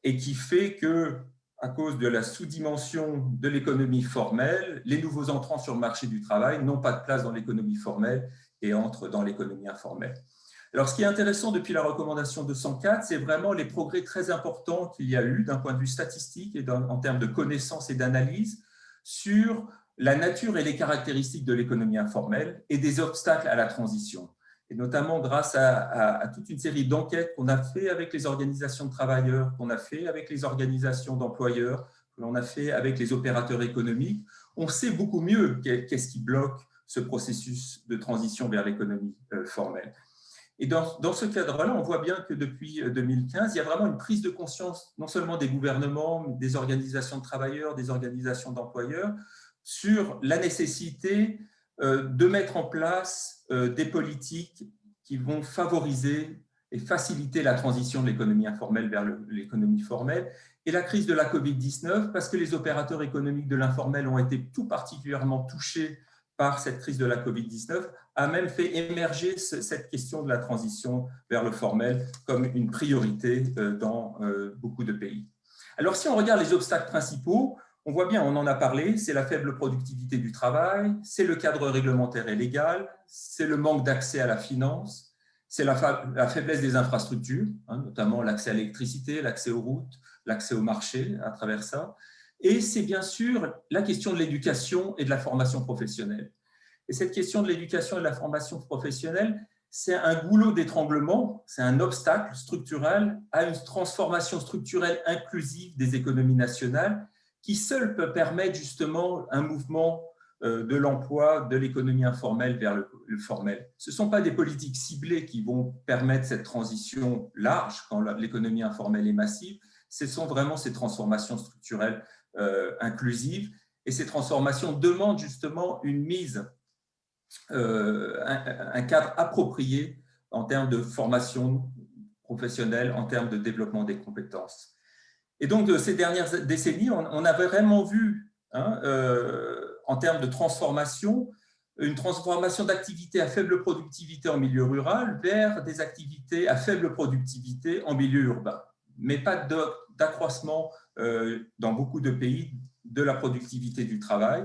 Et qui fait que, à cause de la sous-dimension de l'économie formelle, les nouveaux entrants sur le marché du travail n'ont pas de place dans l'économie formelle et entrent dans l'économie informelle. Alors, ce qui est intéressant depuis la recommandation 204, c'est vraiment les progrès très importants qu'il y a eu d'un point de vue statistique et en termes de connaissances et d'analyse sur la nature et les caractéristiques de l'économie informelle et des obstacles à la transition. Et notamment grâce à toute une série d'enquêtes qu'on a fait avec les organisations de travailleurs, qu'on a fait avec les organisations d'employeurs, qu'on a fait avec les opérateurs économiques, on sait beaucoup mieux qu'est-ce qui bloque ce processus de transition vers l'économie formelle. Et dans ce cadre-là, on voit bien que depuis 2015, il y a vraiment une prise de conscience, non seulement des gouvernements, mais des organisations de travailleurs, des organisations d'employeurs, sur la nécessité de mettre en place des politiques qui vont favoriser et faciliter la transition de l'économie informelle vers l'économie formelle. Et la crise de la Covid-19, parce que les opérateurs économiques de l'informel ont été tout particulièrement touchés par cette crise de la Covid-19, a même fait émerger cette question de la transition vers le formel comme une priorité dans beaucoup de pays. Alors, si on regarde les obstacles principaux, on voit bien, on en a parlé, c'est la faible productivité du travail, c'est le cadre réglementaire et légal, c'est le manque d'accès à la finance, c'est la faiblesse des infrastructures, notamment l'accès à l'électricité, l'accès aux routes, l'accès au marché à travers ça, et c'est bien sûr la question de l'éducation et de la formation professionnelle. Et cette question de l'éducation et de la formation professionnelle, c'est un goulot d'étranglement, c'est un obstacle structurel à une transformation structurelle inclusive des économies nationales qui seul peut permettre justement un mouvement de l'emploi de l'économie informelle vers le formel. Ce ne sont pas des politiques ciblées qui vont permettre cette transition large quand l'économie informelle est massive, ce sont vraiment ces transformations structurelles inclusives. Et ces transformations demandent justement une mise, un cadre approprié en termes de formation professionnelle, en termes de développement des compétences. Et donc, ces dernières décennies, on a vraiment vu, en termes de transformation, une transformation d'activités à faible productivité en milieu rural vers des activités à faible productivité en milieu urbain, mais pas d'accroissement dans beaucoup de pays de la productivité du travail.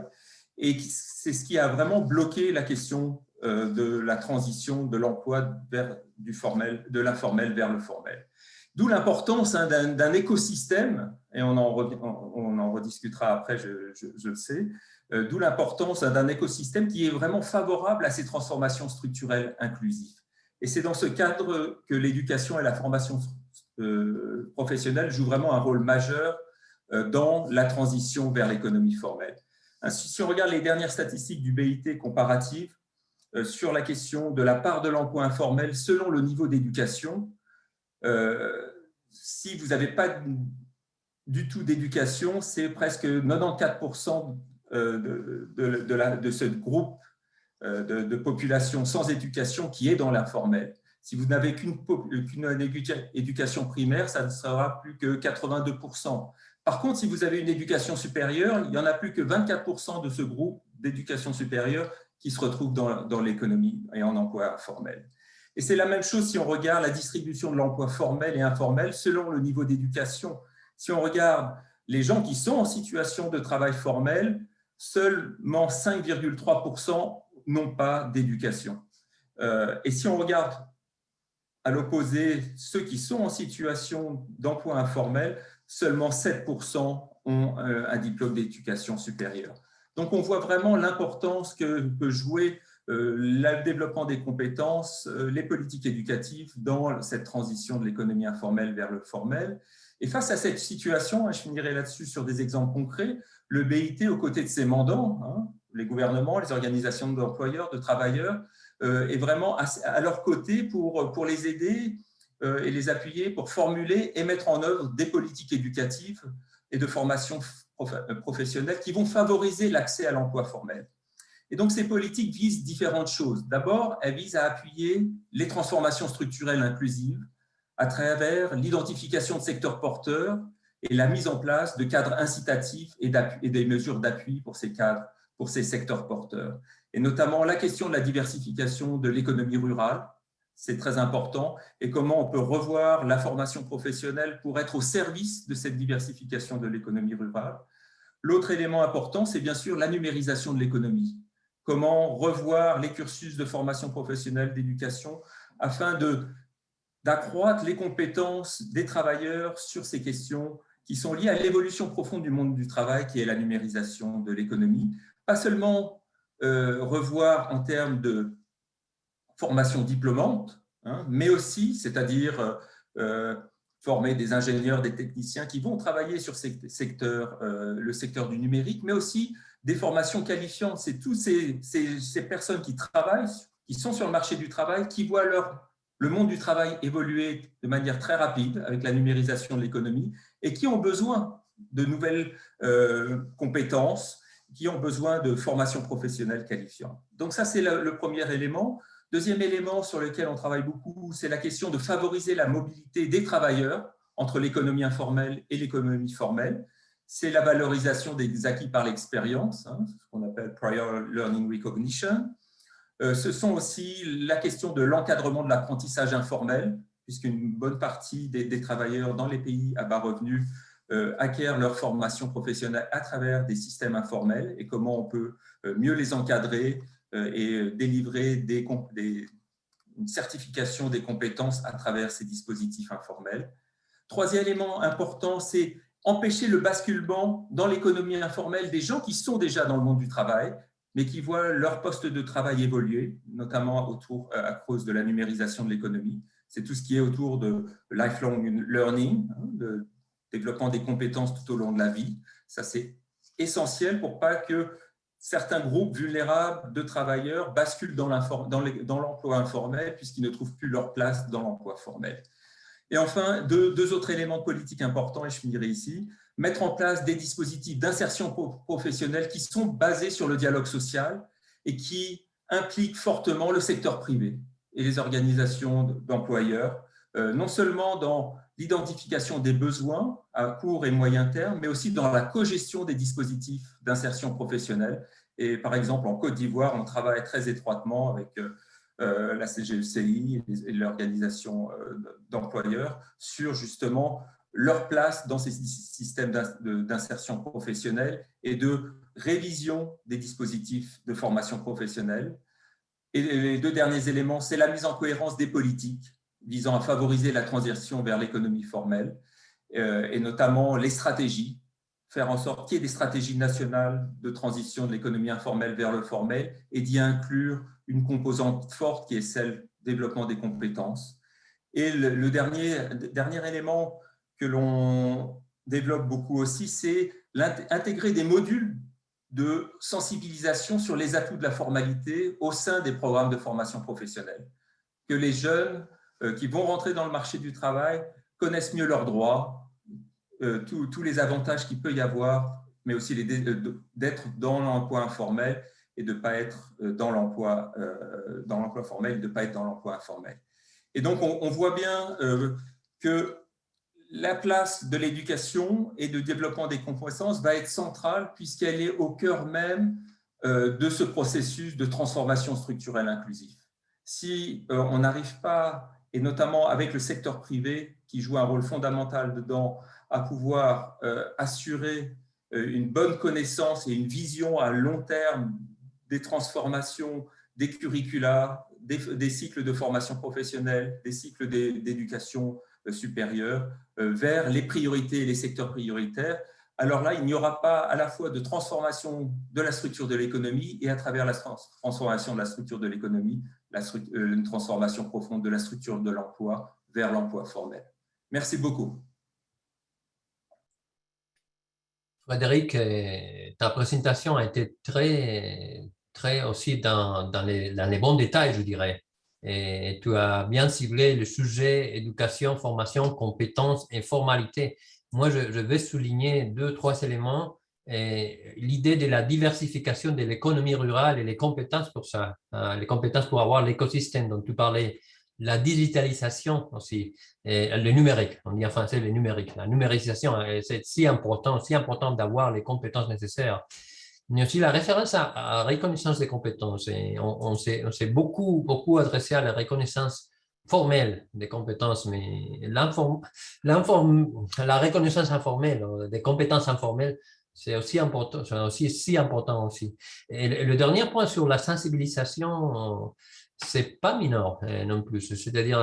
Et c'est ce qui a vraiment bloqué la question de la transition de l'emploi de l'informel vers le formel. D'où l'importance d'un écosystème, et on en rediscutera après, je le sais, d'où l'importance d'un écosystème qui est vraiment favorable à ces transformations structurelles inclusives. Et c'est dans ce cadre que l'éducation et la formation professionnelle jouent vraiment un rôle majeur dans la transition vers l'économie formelle. Si on regarde les dernières statistiques du BIT comparatives sur la question de la part de l'emploi informel selon le niveau d'éducation, si vous n'avez pas du tout d'éducation, c'est presque 94% de ce groupe de population sans éducation qui est dans l'informel. Si vous n'avez qu'une éducation primaire, ça ne sera plus que 82%. Par contre, si vous avez une éducation supérieure, il n'y en a plus que 24% de ce groupe d'éducation supérieure qui se retrouve dans l'économie et en emploi informel. Et c'est la même chose si on regarde la distribution de l'emploi formel et informel selon le niveau d'éducation. Si on regarde les gens qui sont en situation de travail formel, seulement 5,3% n'ont pas d'éducation. Et si on regarde à l'opposé ceux qui sont en situation d'emploi informel, seulement 7% ont un diplôme d'éducation supérieure. Donc, on voit vraiment l'importance que peut jouer le développement des compétences, les politiques éducatives dans cette transition de l'économie informelle vers le formel. Et face à cette situation, je finirai là-dessus sur des exemples concrets, le BIT, aux côtés de ses mandants, les gouvernements, les organisations d'employeurs, de travailleurs, est vraiment à leur côté pour les aider et les appuyer pour formuler et mettre en œuvre des politiques éducatives et de formation professionnelle qui vont favoriser l'accès à l'emploi formel. Et donc, ces politiques visent différentes choses. D'abord, elles visent à appuyer les transformations structurelles inclusives à travers l'identification de secteurs porteurs et la mise en place de cadres incitatifs et des mesures d'appui pour ces cadres, pour ces secteurs porteurs. Et notamment la question de la diversification de l'économie rurale, c'est très important, et comment on peut revoir la formation professionnelle pour être au service de cette diversification de l'économie rurale. L'autre élément important, c'est bien sûr la numérisation de l'économie. Comment revoir les cursus de formation professionnelle, d'éducation, afin d'accroître les compétences des travailleurs sur ces questions qui sont liées à l'évolution profonde du monde du travail, qui est la numérisation de l'économie. Pas seulement revoir en termes de formation diplômante, mais aussi, c'est-à-dire former des ingénieurs, des techniciens qui vont travailler sur le secteur du numérique, mais aussi des formations qualifiantes. C'est toutes ces personnes qui travaillent, qui sont sur le marché du travail, qui voient le monde du travail évolué de manière très rapide avec la numérisation de l'économie et qui ont besoin de nouvelles compétences, qui ont besoin de formation professionnelle qualifiante. Donc ça, c'est le premier élément. Deuxième élément sur lequel on travaille beaucoup, c'est la question de favoriser la mobilité des travailleurs entre l'économie informelle et l'économie formelle. C'est la valorisation des acquis par l'expérience, hein, ce qu'on appelle Prior Learning Recognition. Ce sont aussi la question de l'encadrement de l'apprentissage informel, puisqu'une bonne partie des travailleurs dans les pays à bas revenus acquièrent leur formation professionnelle à travers des systèmes informels et comment on peut mieux les encadrer et délivrer une certification des compétences à travers ces dispositifs informels. Troisième élément important, c'est empêcher le basculement dans l'économie informelle des gens qui sont déjà dans le monde du travail, mais qui voient leur poste de travail évoluer, notamment à cause de la numérisation de l'économie. C'est tout ce qui est autour de lifelong learning, hein, de développement des compétences tout au long de la vie. Ça, c'est essentiel pour pas que certains groupes vulnérables de travailleurs basculent dans l'emploi informel puisqu'ils ne trouvent plus leur place dans l'emploi formel. Et enfin, deux autres éléments de politique importants, et je finirai ici. Mettre en place des dispositifs d'insertion professionnelle qui sont basés sur le dialogue social et qui impliquent fortement le secteur privé et les organisations d'employeurs, non seulement dans l'identification des besoins à court et moyen terme, mais aussi dans la cogestion des dispositifs d'insertion professionnelle. Et par exemple, en Côte d'Ivoire, on travaille très étroitement avec la CGECI et l'organisation d'employeurs sur justement leur place dans ces systèmes d'insertion professionnelle et de révision des dispositifs de formation professionnelle. Et les deux derniers éléments, c'est la mise en cohérence des politiques visant à favoriser la transition vers l'économie formelle et notamment les stratégies, faire en sorte qu'il y ait des stratégies nationales de transition de l'économie informelle vers le formel et d'y inclure une composante forte qui est celle du développement des compétences. Et le dernier élément que l'on développe beaucoup aussi, c'est intégrer des modules de sensibilisation sur les atouts de la formalité au sein des programmes de formation professionnelle. Que les jeunes qui vont rentrer dans le marché du travail connaissent mieux leurs droits, tous les avantages qu'il peut y avoir, mais aussi d'être dans l'emploi informel et de ne pas être dans l'emploi formel, de ne pas être dans l'emploi informel. Et donc, on voit bien que la place de l'éducation et de développement des compétences va être centrale puisqu'elle est au cœur même de ce processus de transformation structurelle inclusive. Si on n'arrive pas, et notamment avec le secteur privé qui joue un rôle fondamental dedans, à pouvoir assurer une bonne connaissance et une vision à long terme des transformations, des curricula, des cycles de formation professionnelle, des cycles d'éducation supérieure vers les priorités et les secteurs prioritaires, alors là, il n'y aura pas à la fois de transformation de la structure de l'économie et à travers la transformation de la structure de l'économie, une transformation profonde de la structure de l'emploi vers l'emploi formel. Merci beaucoup. Frédéric, ta présentation a été très aussi dans les bons détails, je dirais. Et tu as bien ciblé le sujet éducation, formation, compétences et formalité. Moi, je vais souligner 2-3 éléments. L'idée de la diversification de l'économie rurale et les compétences pour ça, les compétences pour avoir l'écosystème dont tu parlais, la digitalisation aussi, et le numérique, on dit en français le numérique. La numérisation, c'est si important d'avoir les compétences nécessaires. Mais aussi la référence à reconnaissance des compétences. Et on s'est beaucoup adressé à la reconnaissance formelle des compétences, mais la reconnaissance informelle des compétences informelles, c'est aussi important, c'est aussi si important aussi. Et le dernier point sur la sensibilisation, c'est pas mineur non plus. C'est-à-dire,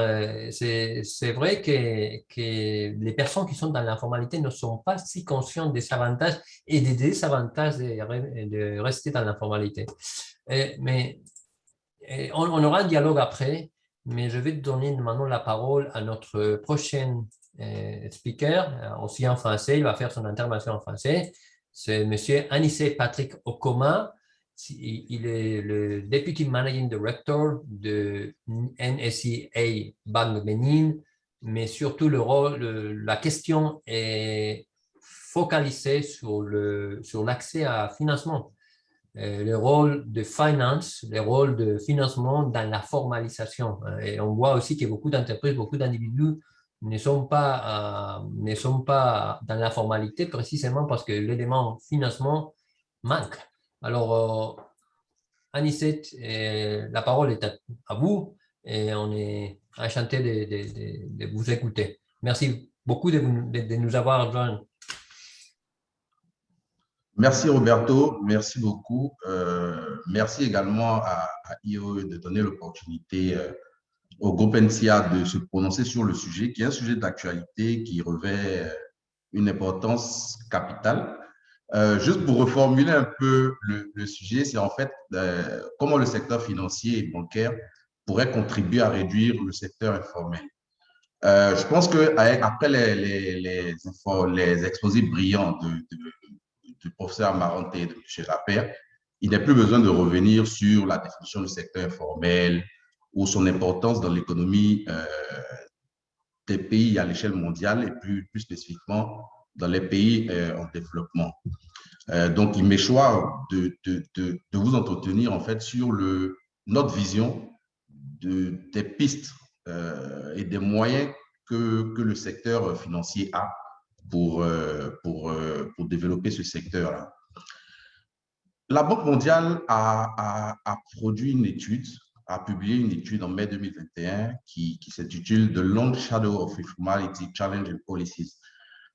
c'est vrai que les personnes qui sont dans l'informalité ne sont pas si conscientes des avantages et des désavantages de rester dans l'informalité. Mais on aura un dialogue après, mais je vais donner maintenant la parole à notre prochain speaker, aussi en français. Il va faire son intervention en français. C'est M. Anissé Patrick Okoma. il est le Deputy Managing Director de NSEA Banque Bénin, mais surtout la question est focalisée sur l'accès à financement. Le rôle de finance, le rôle de financement dans la formalisation. Et on voit aussi que beaucoup d'entreprises, beaucoup d'individus ne sont pas dans la formalité précisément parce que l'élément financement manque. Alors, Anicette, la parole est à vous et on est enchanté de vous écouter. Merci beaucoup de nous avoir rejoints. Merci Roberto, merci beaucoup. Merci également à IOE de donner l'opportunité au groupe NCA de se prononcer sur le sujet, qui est un sujet d'actualité qui revêt une importance capitale. Juste pour reformuler un peu le sujet, c'est en fait comment le secteur financier et bancaire pourrait contribuer à réduire le secteur informel. Je pense qu'après les exposés brillants du professeur Amarante et de M. Lapère, il n'est plus besoin de revenir sur la définition du secteur informel ou son importance dans l'économie des pays à l'échelle mondiale et plus spécifiquement dans les pays en développement. Donc, il m'échoit de vous entretenir en fait sur notre vision des pistes et des moyens que le secteur financier a pour développer ce secteur-là. La Banque mondiale a produit une étude, a publié une étude en mai 2021 qui s'intitule « The Long Shadow of Informality, Challenge and Policies »,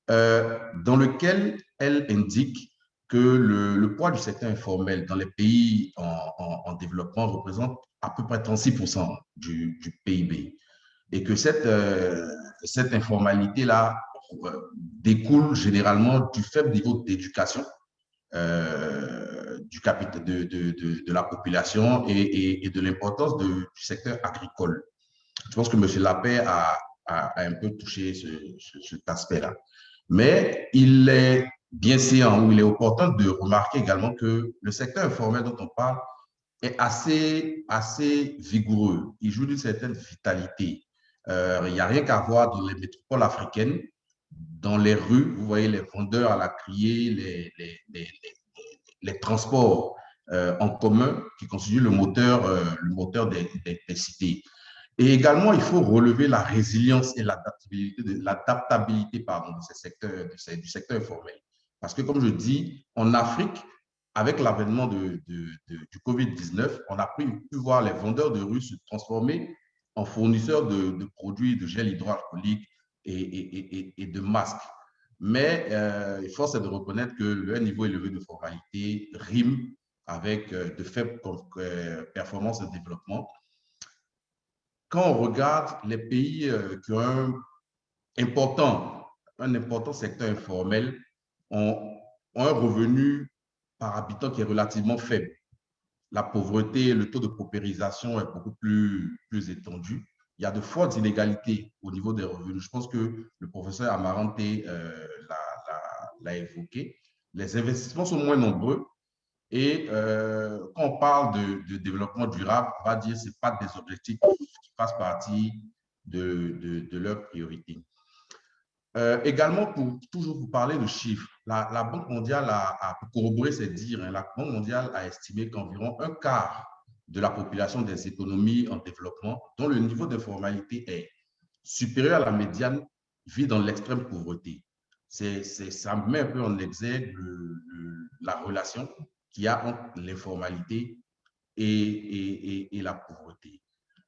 dans lequel elle indique que le poids du secteur informel dans les pays en développement représente à peu près 36% du PIB et que cette informalité-là découle généralement du faible niveau d'éducation de la population et de l'importance du secteur agricole. Je pense que M. Lapé a un peu touché cet aspect-là. Mais il est bien séant ou il est opportun de remarquer également que le secteur informel dont on parle est assez vigoureux. Il joue d'une certaine vitalité. Il n'y a rien qu'à voir dans les métropoles africaines, dans les rues, vous voyez les vendeurs à la criée, les transports en commun qui constituent le moteur des cités. Et également, il faut relever la résilience et l'adaptabilité du secteur informel. Parce que, comme je dis, en Afrique, avec l'avènement du Covid-19, on a pu voir les vendeurs de rue se transformer en fournisseurs de produits de gel hydroalcoolique et de masques. Mais force est de reconnaître que le niveau élevé de formalité rime avec de faibles performances de développement. Quand on regarde les pays qui ont un important secteur informel, ont un revenu par habitant qui est relativement faible. La pauvreté, le taux de paupérisation est beaucoup plus étendu. Il y a de fortes inégalités au niveau des revenus. Je pense que le professeur Amarante l'a évoqué. Les investissements sont moins nombreux. Et quand on parle de développement durable, on va dire que ce n'est pas des objectifs qui fassent partie de leurs priorités. Également, pour toujours vous parler de chiffres, la Banque mondiale a corroboré ses dires. Hein, la Banque mondiale a estimé qu'environ un quart de la population des économies en développement, dont le niveau d'informalité est supérieur à la médiane, vit dans l'extrême pauvreté. Ça met un peu en exergue la relation qu'il y a entre l'informalité et la pauvreté.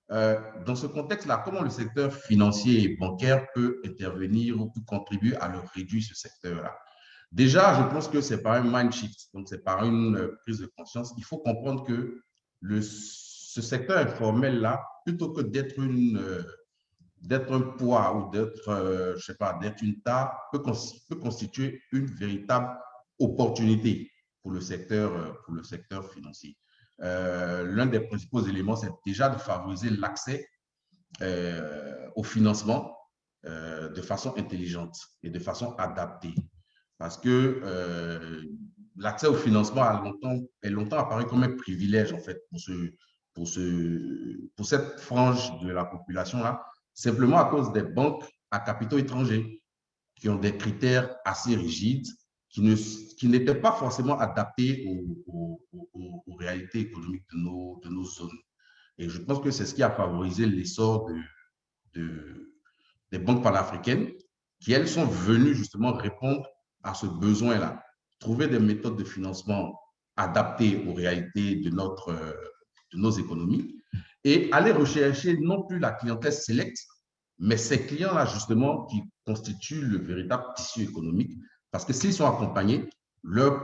Dans ce contexte-là, comment le secteur financier et bancaire peut intervenir ou peut contribuer à le réduire, ce secteur-là? Déjà, je pense que c'est par un mind shift, donc c'est par une prise de conscience. Il faut comprendre que ce secteur informel-là, plutôt que d'être un poids ou d'être une tare, peut constituer une véritable opportunité pour le secteur financier. L'un des principaux éléments, c'est déjà de favoriser l'accès au financement de façon intelligente et de façon adaptée. Parce que l'accès au financement est longtemps apparu comme un privilège, en fait, pour cette frange de la population-là, simplement à cause des banques à capitaux étrangers qui ont des critères assez rigides, qui n'étaient pas forcément adaptés aux réalités économiques de nos zones. Et je pense que c'est ce qui a favorisé l'essor des banques panafricaines qui, elles, sont venues justement répondre à ce besoin-là, trouver des méthodes de financement adaptées aux réalités de nos économies et aller rechercher non plus la clientèle sélecte, mais ces clients-là, justement, qui constituent le véritable tissu économique, parce que s'ils sont accompagnés, leur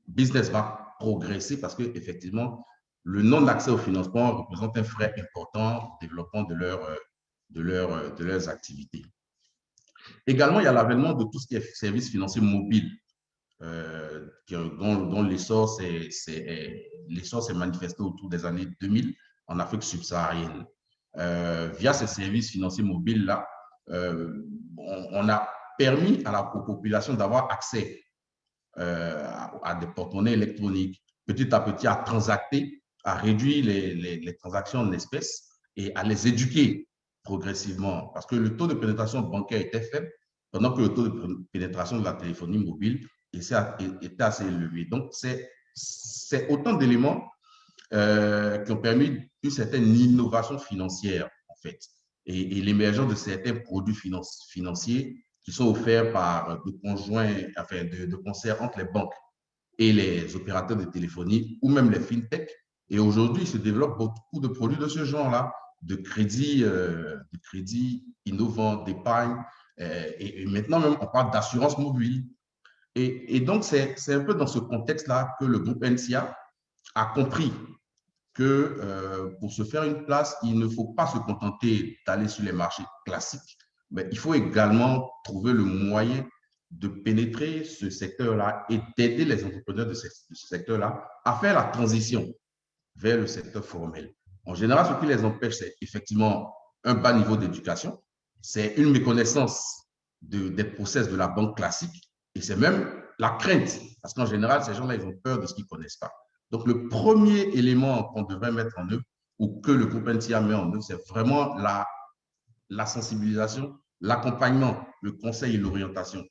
business va progresser parce qu'effectivement, le non-accès au financement représente un frein important au développement de leurs activités. Également, il y a l'avènement de tout ce qui est services financiers mobiles, dont l'essor s'est manifesté autour des années 2000 en Afrique subsaharienne. Via ces services financiers mobiles-là, on a permis aux populations d'avoir accès à des porte-monnaies électroniques, petit à petit à transacter, à réduire les transactions en espèces et à les éduquer progressivement. Parce que le taux de pénétration bancaire était faible, pendant que le taux de pénétration de la téléphonie mobile était assez élevé. Donc, c'est autant d'éléments qui ont permis une certaine innovation financière, en fait, et l'émergence de certains produits financiers qui sont offerts par de concert entre les banques et les opérateurs de téléphonie ou même les fintech. Et aujourd'hui, il se développe beaucoup de produits de ce genre-là, de crédits innovants, d'épargne, et maintenant même, on parle d'assurance mobile. Et donc, c'est un peu dans ce contexte-là que le groupe NCA a compris que pour se faire une place, il ne faut pas se contenter d'aller sur les marchés classiques, mais il faut également trouver le moyen de pénétrer ce secteur-là et d'aider les entrepreneurs de ce secteur-là à faire la transition vers le secteur formel. En général, ce qui les empêche, c'est effectivement un bas niveau d'éducation, c'est une méconnaissance des process de la banque classique et c'est même la crainte, parce qu'en général, ces gens-là, ils ont peur de ce qu'ils ne connaissent pas. Donc, le premier élément qu'on devrait mettre en œuvre ou que le groupe NCA met en œuvre, c'est vraiment la sensibilisation, l'accompagnement, le conseil et l'orientation.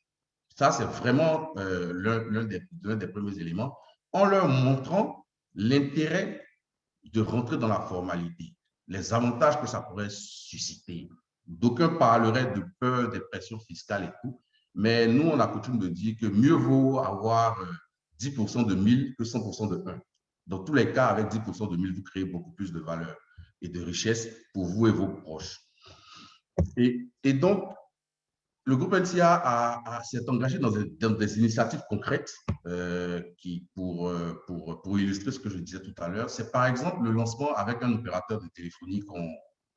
Ça, c'est vraiment l'un des premiers éléments, en leur montrant l'intérêt de rentrer dans la formalité, les avantages que ça pourrait susciter. D'aucuns parleraient de peur, des pressions fiscales et tout, mais nous, on a coutume de dire que mieux vaut avoir 10% de 1000 que 100% de 1. Dans tous les cas, avec 10% de 1000, vous créez beaucoup plus de valeur et de richesse pour vous et vos proches. Et donc, le groupe NCA s'est engagé dans des initiatives concrètes pour illustrer ce que je disais tout à l'heure. C'est par exemple le lancement avec un opérateur de téléphonie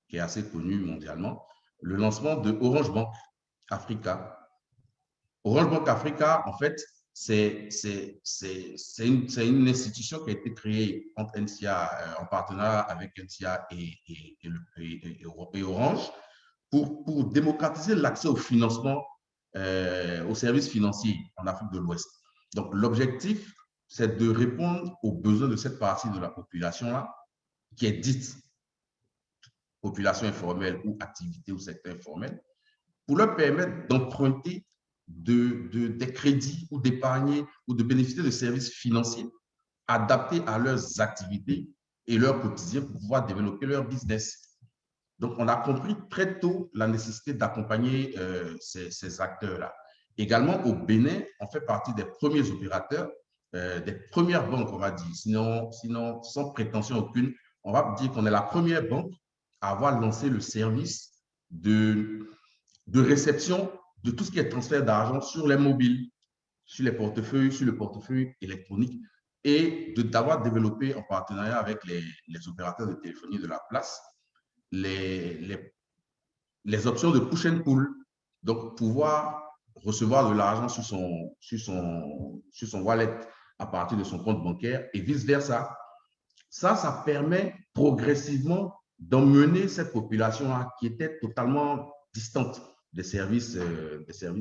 qui est assez connu mondialement, le lancement de Orange Bank Africa. Orange Bank Africa, en fait, c'est une institution qui a été créée entre NCA, en partenariat avec NCA et Orange, pour démocratiser l'accès au financement, aux services financiers en Afrique de l'Ouest. Donc, l'objectif, c'est de répondre aux besoins de cette partie de la population-là, qui est dite population informelle ou activité ou secteur informel, pour leur permettre d'emprunter des crédits ou d'épargner ou de bénéficier de services financiers adaptés à leurs activités et leur quotidien pour pouvoir développer leur business. Donc, on a compris très tôt la nécessité d'accompagner ces acteurs-là. Également, au Bénin, on fait partie des premiers opérateurs, des premières banques, on va dire, sinon sans prétention aucune, on va dire qu'on est la première banque à avoir lancé le service de réception de tout ce qui est transfert d'argent sur les mobiles, sur les portefeuilles, sur le portefeuille électronique, et d'avoir développé en partenariat avec les opérateurs de téléphonie de la place, les options de push and pull, donc pouvoir recevoir de l'argent sur son wallet à partir de son compte bancaire et vice-versa. Ça permet progressivement d'emmener cette population-là qui était totalement distante des services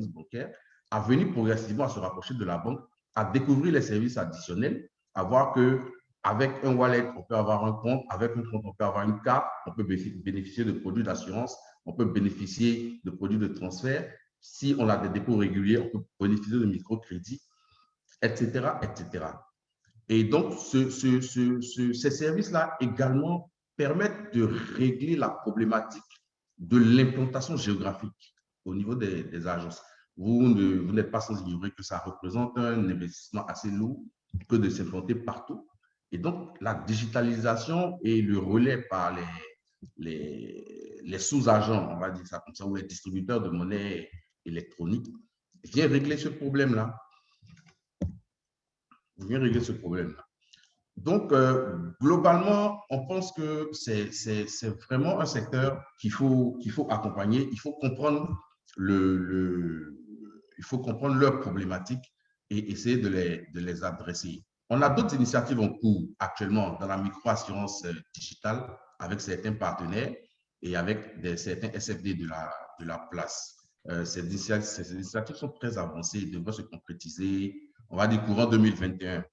bancaires à venir progressivement à se rapprocher de la banque à découvrir les services additionnels, à voir qu'avec un wallet, on peut avoir un compte, avec un compte, on peut avoir une carte, on peut bénéficier de produits d'assurance, on peut bénéficier de produits de transfert. Si on a des dépôts réguliers, on peut bénéficier de microcrédits, etc., etc. Et donc, ces services-là également permettent de régler la problématique de l'implantation géographique au niveau des agences. Vous n'êtes pas sans ignorer que ça représente un investissement assez lourd que de s'implanter partout. Et donc, la digitalisation et le relais par les sous-agents, on va dire ça comme ça, ou les distributeurs de monnaie électronique, vient régler ce problème-là. Donc, globalement, on pense que c'est vraiment un secteur qu'il faut accompagner. Il faut comprendre leurs problématiques et essayer de les adresser. On a d'autres initiatives en cours actuellement dans la micro-assurance digitale avec certains partenaires et avec certains SFD de la place. Ces initiatives sont très avancées et devraient se concrétiser, on va dire, courant 2021.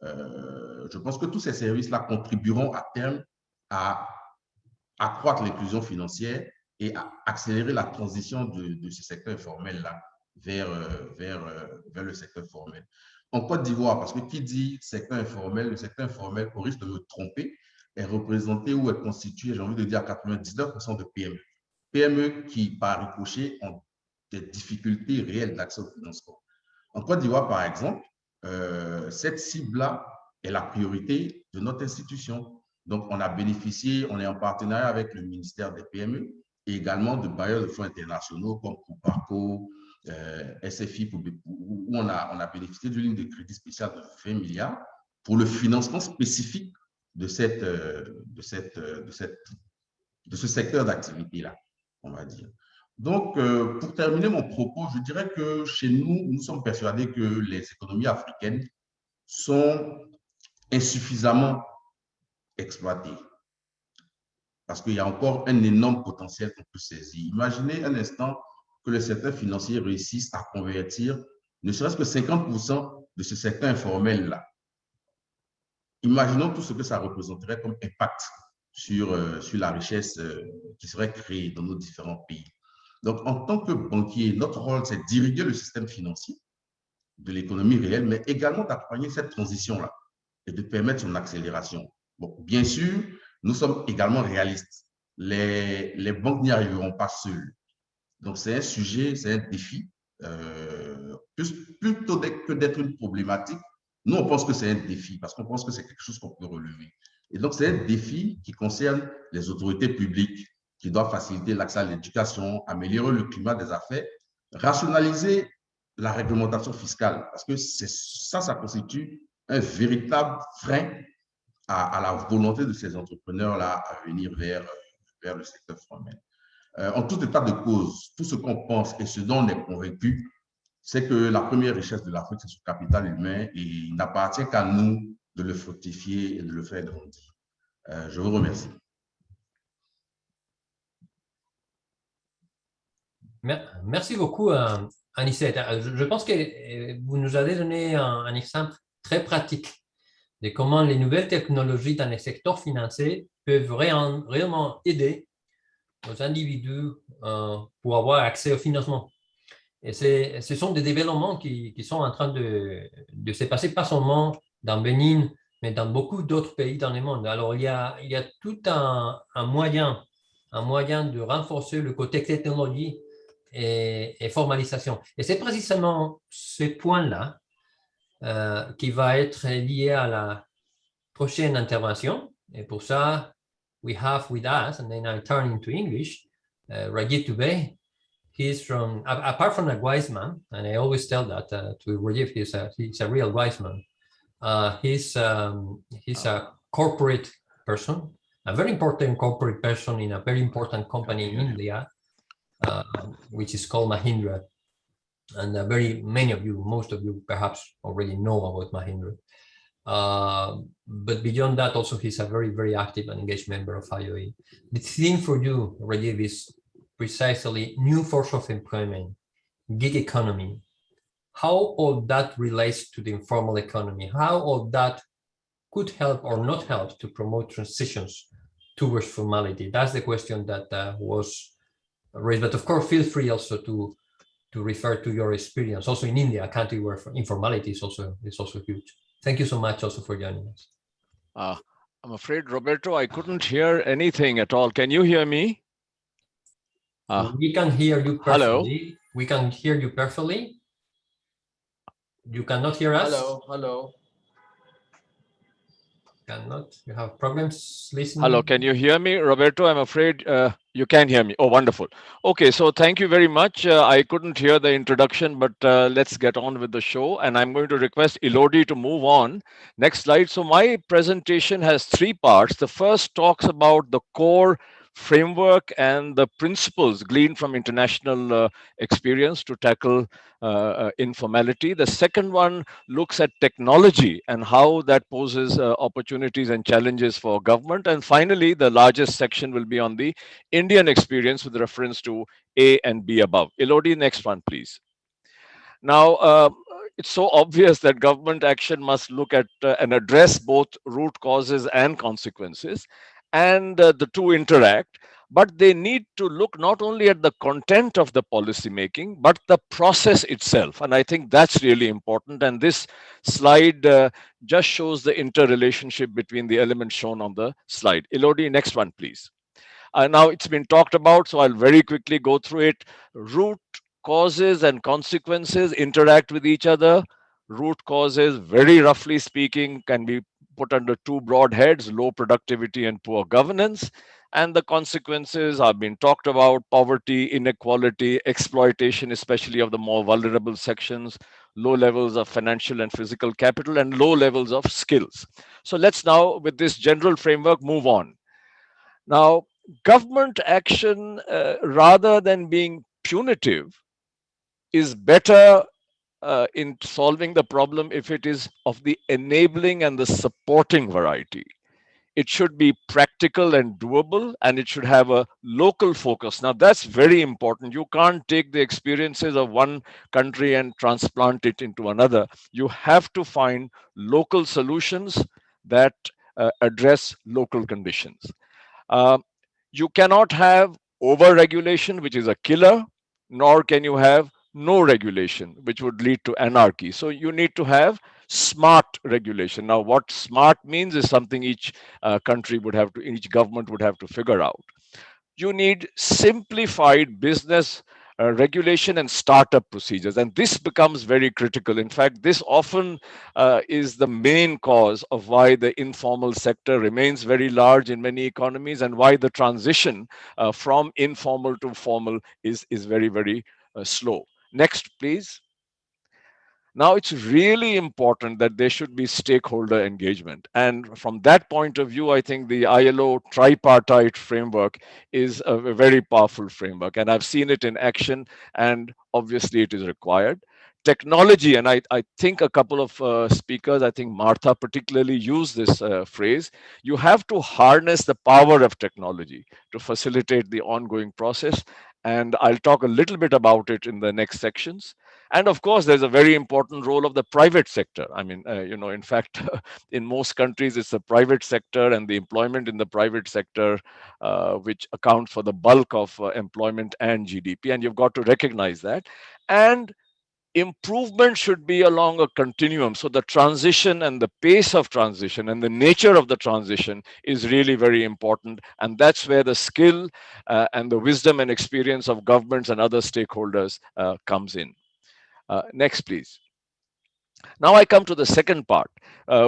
Je pense que tous ces services-là contribueront à terme à accroître l'inclusion financière et à accélérer la transition de ce secteur informel-là vers le secteur formel. En Côte d'Ivoire, parce que qui dit secteur informel, le secteur informel, au risque de me tromper, est représenté ou est constitué, j'ai envie de dire, à 99% de PME. PME qui, par ricochet, ont des difficultés réelles d'accès au financement. En Côte d'Ivoire, par exemple, cette cible-là est la priorité de notre institution. Donc, on a bénéficié, on est en partenariat avec le ministère des PME et également de bailleurs de fonds internationaux comme Couparco, SFI, où on a bénéficié d'une ligne de crédit spéciale de 20 milliards pour le financement spécifique de ce secteur d'activité-là, on va dire. Donc, pour terminer mon propos, je dirais que chez nous, nous sommes persuadés que les économies africaines sont insuffisamment exploitées parce qu'il y a encore un énorme potentiel qu'on peut saisir. Imaginez un instant que le secteur financier réussisse à convertir ne serait-ce que 50% de ce secteur informel-là. Imaginons tout ce que ça représenterait comme impact sur la richesse qui serait créée dans nos différents pays. Donc, en tant que banquier, notre rôle, c'est d'irriguer le système financier de l'économie réelle, mais également d'accompagner cette transition-là et de permettre son accélération. Bon, bien sûr, nous sommes également réalistes. Les banques n'y arriveront pas seules. Donc, c'est un sujet, c'est un défi. Plutôt que d'être une problématique, nous, on pense que c'est un défi parce qu'on pense que c'est quelque chose qu'on peut relever. Et donc, c'est un défi qui concerne les autorités publiques qui doivent faciliter l'accès à l'éducation, améliorer le climat des affaires, rationaliser la réglementation fiscale, parce que ça constitue un véritable frein à la volonté de ces entrepreneurs-là à venir vers le secteur formel. En tout état de cause, tout ce qu'on pense et ce dont on est convaincu, c'est que la première richesse de l'Afrique, c'est son capital humain et il n'appartient qu'à nous de le fructifier et de le faire grandir. Je vous remercie. Merci beaucoup, Anicette. Je pense que vous nous avez donné un exemple très pratique de comment les nouvelles technologies dans le secteur financier peuvent réellement aider aux individus pour avoir accès au financement. Et ce sont des développements qui sont en train de se passer, pas seulement dans Bénin, mais dans beaucoup d'autres pays dans le monde. Alors, il y a tout un moyen de renforcer le côté technologie et formalisation. Et c'est précisément ce point-là qui va être lié à la prochaine intervention. Et pour ça, we have with us, and then I turn into English, Rajiv Dubey. He's from, apart from a wise man, and I always tell that to Rajiv, he's a real wise man. He's a corporate person, a very important corporate person in a very important company in India, which is called Mahindra. And many of you, most of you perhaps already know about Mahindra. But beyond that, also he's a very, very active and engaged member of IOE. The theme for you, Rajiv, is precisely new force of employment, gig economy, how all that relates to the informal economy, how all that could help or not help to promote transitions towards formality. That's the question that was raised. But of course, feel free also to refer to your experience. Also in India, a country where informality is also huge. Thank you so much also for joining us. I'm afraid, Roberto, I couldn't hear anything at all. Can you hear me? We can hear you perfectly. Hello. We can hear you perfectly. You cannot hear us? Hello. Cannot. You have problems listening? Hello, can you hear me? Roberto, I'm afraid you can hear me. Oh, wonderful. Okay, so thank you very much. I couldn't hear the introduction, but let's get on with the show. And I'm going to request Elodie to move on. Next slide. So my presentation has three parts. The first talks about the core framework and the principles gleaned from international experience to tackle informality. The second one looks at technology and how that poses opportunities and challenges for government. And finally, the largest section will be on the Indian experience with reference to A and B above. Elodie, next one, please. Now, it's so obvious that government action must look at and address both root causes and consequences, and the two interact. But they need to look not only at the content of the policy making, but the process itself. And I think that's really important. And this slide just shows the interrelationship between the elements shown on the slide. Elodie, next one, please. Now it's been talked about, so I'll very quickly go through it. Root causes and consequences interact with each other. Root causes, very roughly speaking, can be put under two broad heads: low productivity and poor governance. And the consequences have been talked about: poverty, inequality, exploitation, especially of the more vulnerable sections, low levels of financial and physical capital, and low levels of skills. So let's now, with this general framework, move on. Now, government action, rather than being punitive, is better in solving the problem if it is of the enabling and the supporting variety. It should be practical and doable, and it should have a local focus. Now, that's very important. You can't take the experiences of one country and transplant it into another. You have to find local solutions that address local conditions. You cannot have over-regulation, which is a killer, nor can you have no regulation, which would lead to anarchy. So you need to have smart regulation. Now, what smart means is something each country would have to, each government would have to figure out. You need simplified business regulation and startup procedures. And this becomes very critical. In fact, this often is the main cause of why the informal sector remains very large in many economies, and why the transition from informal to formal is very, very slow. Next, please. Now, it's really important that there should be stakeholder engagement. And from that point of view, I think the ILO tripartite framework is a very powerful framework. And I've seen it in action, and obviously it is required. Technology, and I think a couple of speakers, I think Martha particularly used this phrase, you have to harness the power of technology to facilitate the ongoing process. And I'll talk a little bit about it in the next sections. And of course, there's a very important role of the private sector. I mean, in fact, in most countries, it's the private sector and the employment in the private sector which account for the bulk of employment and GDP. And you've got to recognize that. And improvement should be along a continuum. So the transition and the pace of transition and the nature of the transition is really very important. And that's where the skill and the wisdom and experience of governments and other stakeholders comes in. Next, please. Now I come to the second part,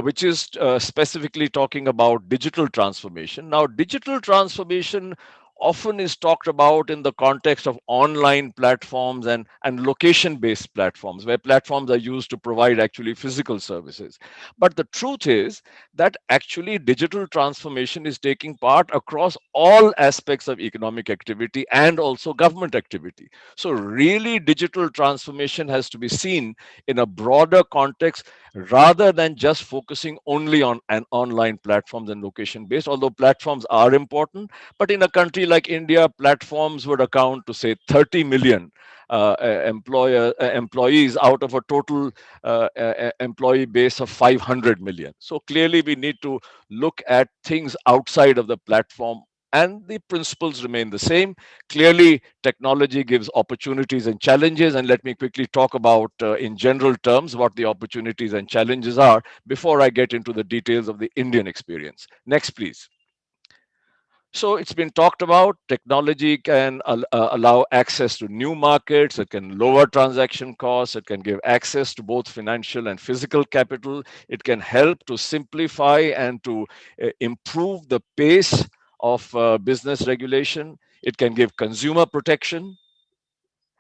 which is specifically talking about digital transformation. Now, digital transformation often is talked about in the context of online platforms and location-based platforms, where platforms are used to provide actually physical services. But the truth is that actually digital transformation is taking part across all aspects of economic activity and also government activity. So really, digital transformation has to be seen in a broader context rather than just focusing only on an online platforms and location-based, although platforms are important. But in a country like India, platforms would account to say 30 million employees out of a total employee base of 500 million. So clearly we need to look at things outside of the platform, and the principles remain the same. Clearly, technology gives opportunities and challenges, and let me quickly talk about, in general terms, what the opportunities and challenges are before I get into the details of the Indian experience. Next, please. So it's been talked about. Technology can allow access to new markets. It can lower transaction costs. It can give access to both financial and physical capital. It can help to simplify and to improve the pace of business regulation. It can give consumer protection.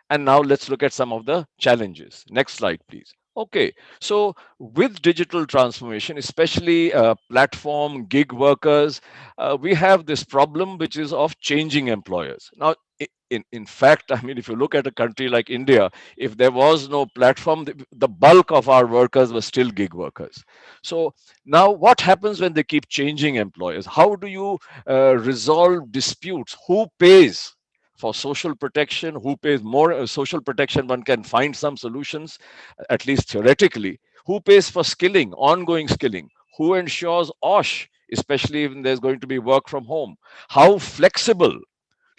And now let's look at some of the challenges. Next slide, please. Okay, so with digital transformation, especially platform gig workers, we have this problem which is of changing employers. Now, in fact, I mean, if you look at a country like India, if there was no platform, the bulk of our workers were still gig workers. So now what happens when they keep changing employers? How do you resolve disputes? Who pays for social protection? Who pays more social protection? One can find some solutions, at least theoretically. Who pays for skilling, ongoing skilling? Who ensures OSH, especially when there's going to be work from home? How flexible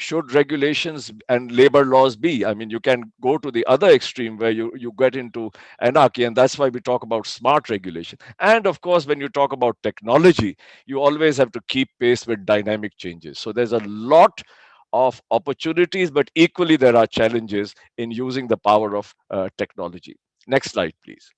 should regulations and labor laws be? I mean, you can go to the other extreme where you get into anarchy, and that's why we talk about smart regulation. And of course, when you talk about technology, you always have to keep pace with dynamic changes. So there's a lot of opportunities, but equally there are challenges in using the power of technology. Next slide, please.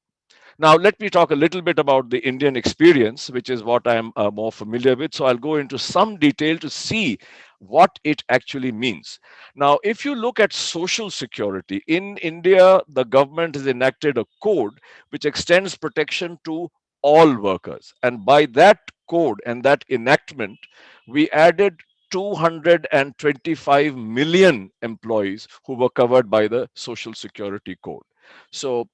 Now, let me talk a little bit about the Indian experience, which is what I'm more familiar with. So I'll go into some detail to see what it actually means. Now, if you look at social security, in India, the government has enacted a code which extends protection to all workers. And by that code and that enactment, we added 225 million employees who were covered by the Social Security Code. So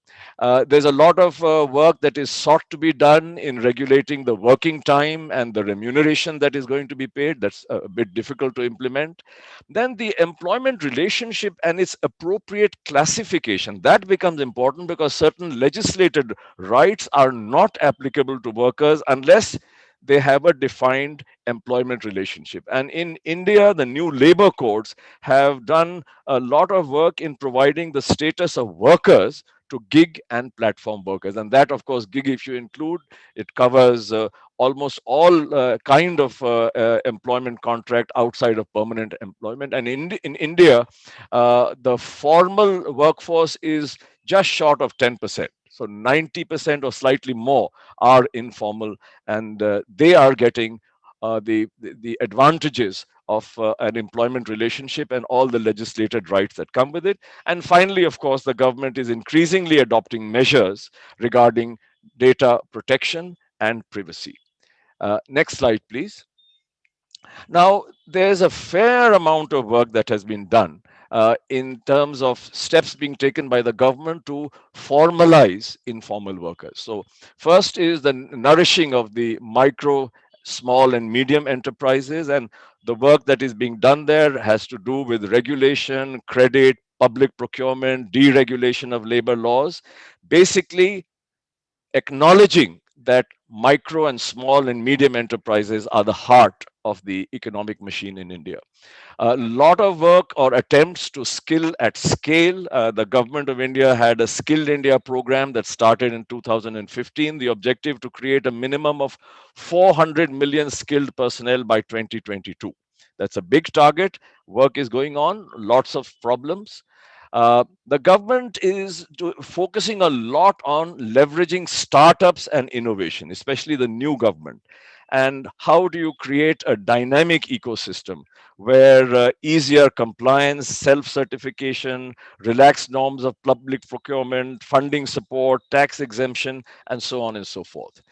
there's a lot of work that is sought to be done in regulating the working time and the remuneration that is going to be paid. That's a bit difficult to implement. Then the employment relationship and its appropriate classification, that becomes important, because certain legislated rights are not applicable to workers unless they have a defined employment relationship. And in India, the new labor codes have done a lot of work in providing the status of workers to gig and platform workers. And that, of course, gig, if you include, it covers almost all kind of employment contract outside of permanent employment. And in India, the formal workforce is just short of 10%. So 90% or slightly more are informal, and they are getting the advantages of an employment relationship and all the legislated rights that come with it. And finally, of course, the government is increasingly adopting measures regarding data protection and privacy. Next slide, please. Now, there's a fair amount of work that has been done in terms of steps being taken by the government to formalize informal workers. So first is the nourishing of the micro, small and medium enterprises, and the work that is being done there has to do with regulation, credit, public procurement, deregulation of labor laws, basically acknowledging that micro and small and medium enterprises are the heart of the economic machine in India. A lot of work or attempts to skill at scale. The government of India had a Skilled India program that started in 2015. The objective to create a minimum of 400 million skilled personnel by 2022. That's a big target. Work is going on, lots of problems. The government is focusing a lot on leveraging startups and innovation, especially the new government. And how do you create a dynamic ecosystem where easier compliance, self-certification, relaxed norms of public procurement, funding support, tax exemption, and so on and so forth.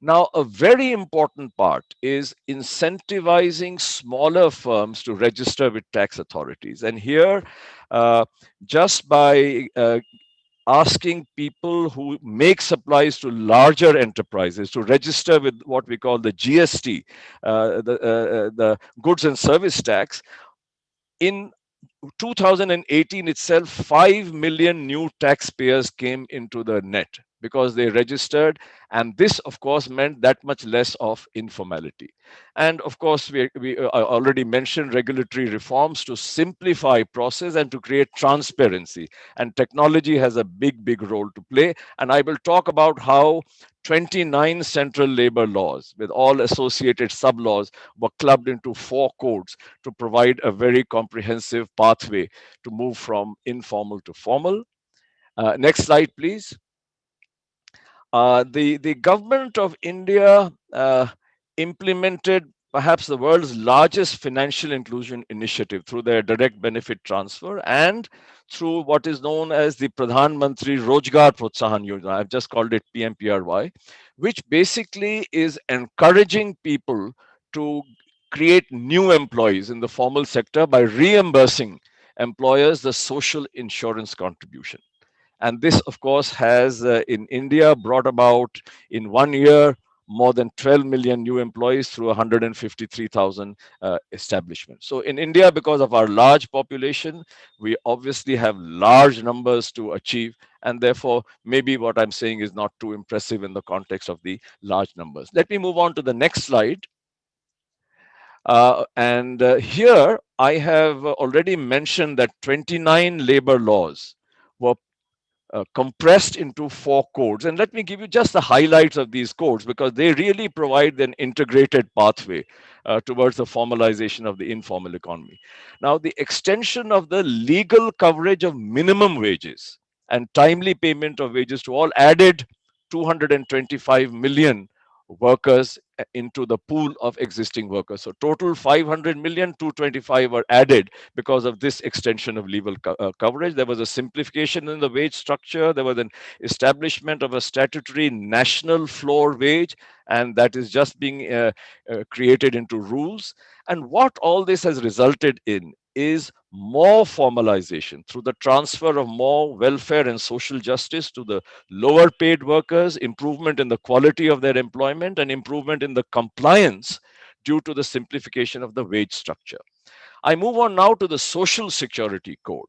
Now, a very important part is incentivizing smaller firms to register with tax authorities. And here, just by asking people who make supplies to larger enterprises to register with what we call the GST, the goods and service tax, in 2018 itself, 5 million new taxpayers came into the net because they registered, and this of course meant that much less of informality. And of course we already mentioned regulatory reforms to simplify process and to create transparency, and technology has a big role to play. And I will talk about how 29 central labor laws with all associated sub-laws were clubbed into 4 codes to provide a very comprehensive pathway to move from informal to formal. Next slide, please. The government of India implemented perhaps the world's largest financial inclusion initiative through their direct benefit transfer and through what is known as the Pradhan Mantri Rojgar Protsahan Yojana. I've just called it PMPRY, which basically is encouraging people to create new employees in the formal sector by reimbursing employers the social insurance contribution. And this, of course, has in India brought about in 1 year more than 12 million new employees through 153,000 establishments. So in India, because of our large population, we obviously have large numbers to achieve. And therefore, maybe what I'm saying is not too impressive in the context of the large numbers. Let me move on to the next slide. Here I have already mentioned that 29 labor laws were compressed into 4 codes. And let me give you just the highlights of these codes because they really provide an integrated pathway towards the formalization of the informal economy. Now, the extension of the legal coverage of minimum wages and timely payment of wages to all added 225 million workers into the pool of existing workers. So total 500 million, 225 were added because of this extension of legal coverage. There was a simplification in the wage structure. There was an establishment of a statutory national floor wage, and that is just being created into rules. And what all this has resulted in is more formalization through the transfer of more welfare and social justice to the lower paid workers, improvement in the quality of their employment, and improvement in the compliance due to the simplification of the wage structure. I move on now to the Social Security Code.